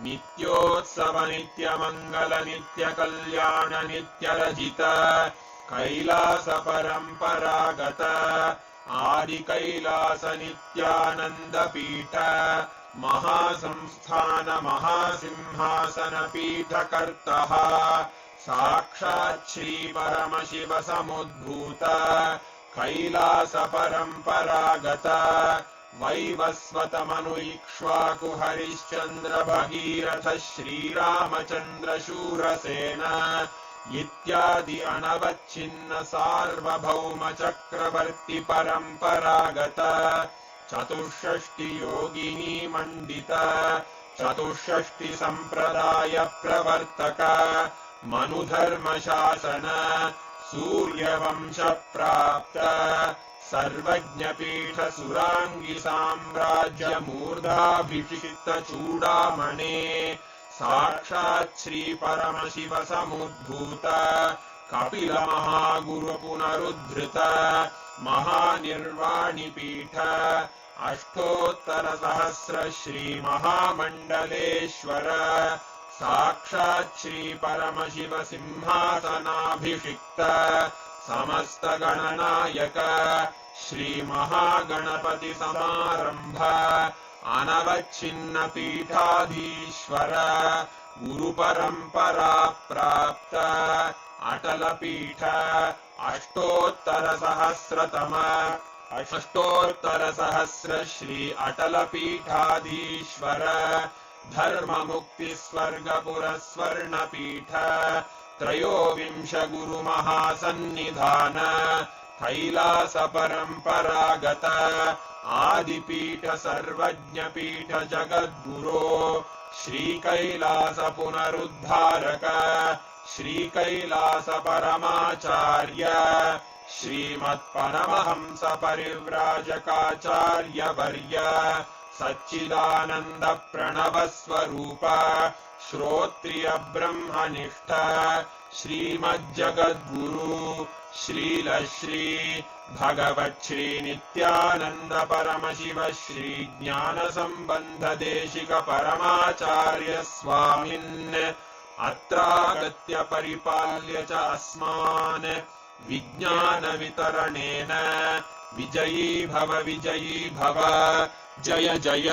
नित्योत्सव नित्य मंगल नित्य कल्याण नित्य रजित कैलास परंपरागत आदि कैलास नित्यानंद पीठ महासंस्थान महासिंहासन पीठ कर्तः साक्षात् श्री परमशिव समुद्भूत कैलास परंपरागत वैवस्वत मनु इक्ष्वाकु हरिश्चंद्र भगीरथ श्रीरामचंद्र शूरसेन इत्यादि अनवच्छिन्न सार्वभौम चक्रवर्ती परंपरागत चतुष्षष्टि योगिनी मंडित चतुष्षष्टि संप्रदाय प्रवर्तक मनुधर्म शासन सूर्यवंश प्राप्त सर्वज्ञ पीठ सुरांगी साम्राज्य मूर्धाभिषिक्त चूड़ामणे साक्षात् श्री परमशिव समुद्भूत कपिल महागुरु पुनरुद्धृत महानिर्वाणि पीठ अष्टोत्तर सहस्र श्री महामंडलेश्वर साक्षात् श्री परमशिव सिंहासनाभिषिक्त समस्त गणनायक श्री महागणपति समारंभ अनवच्छिन्न पीठाधीश्वर गुरु परंपरा प्राप्त अटल पीठ अष्टोत्तर सहस्र श्री अटल पीठाधीश्वर धर्म मुक्ति स्वर्गपुर स्वर्ण पीठ त्रयोविंश गुरु महासन्निधान कैलास परंपरागत आदिपीठ सर्वज्ञ पीठ जगद्गुरो श्री कैलास पुनरुद्धारक श्री कैलास परमाचार्य श्रीमत्परमहंस परिव्राजकाचार्य वर्य सच्चिदानंद प्रणव स्वरूप श्रोत्रिय ब्रह्मनिष्ठ श्रीमज्जगद्गुरु श्रील श्री भगवत् श्री नित्यानंद परमशिव श्री ज्ञान संबंध देशिक परमाचार्य स्वामिन् अत्रागत्य परिपाल्य च अस्मान् विज्ञान वितरणेन विजयी भव जय जय।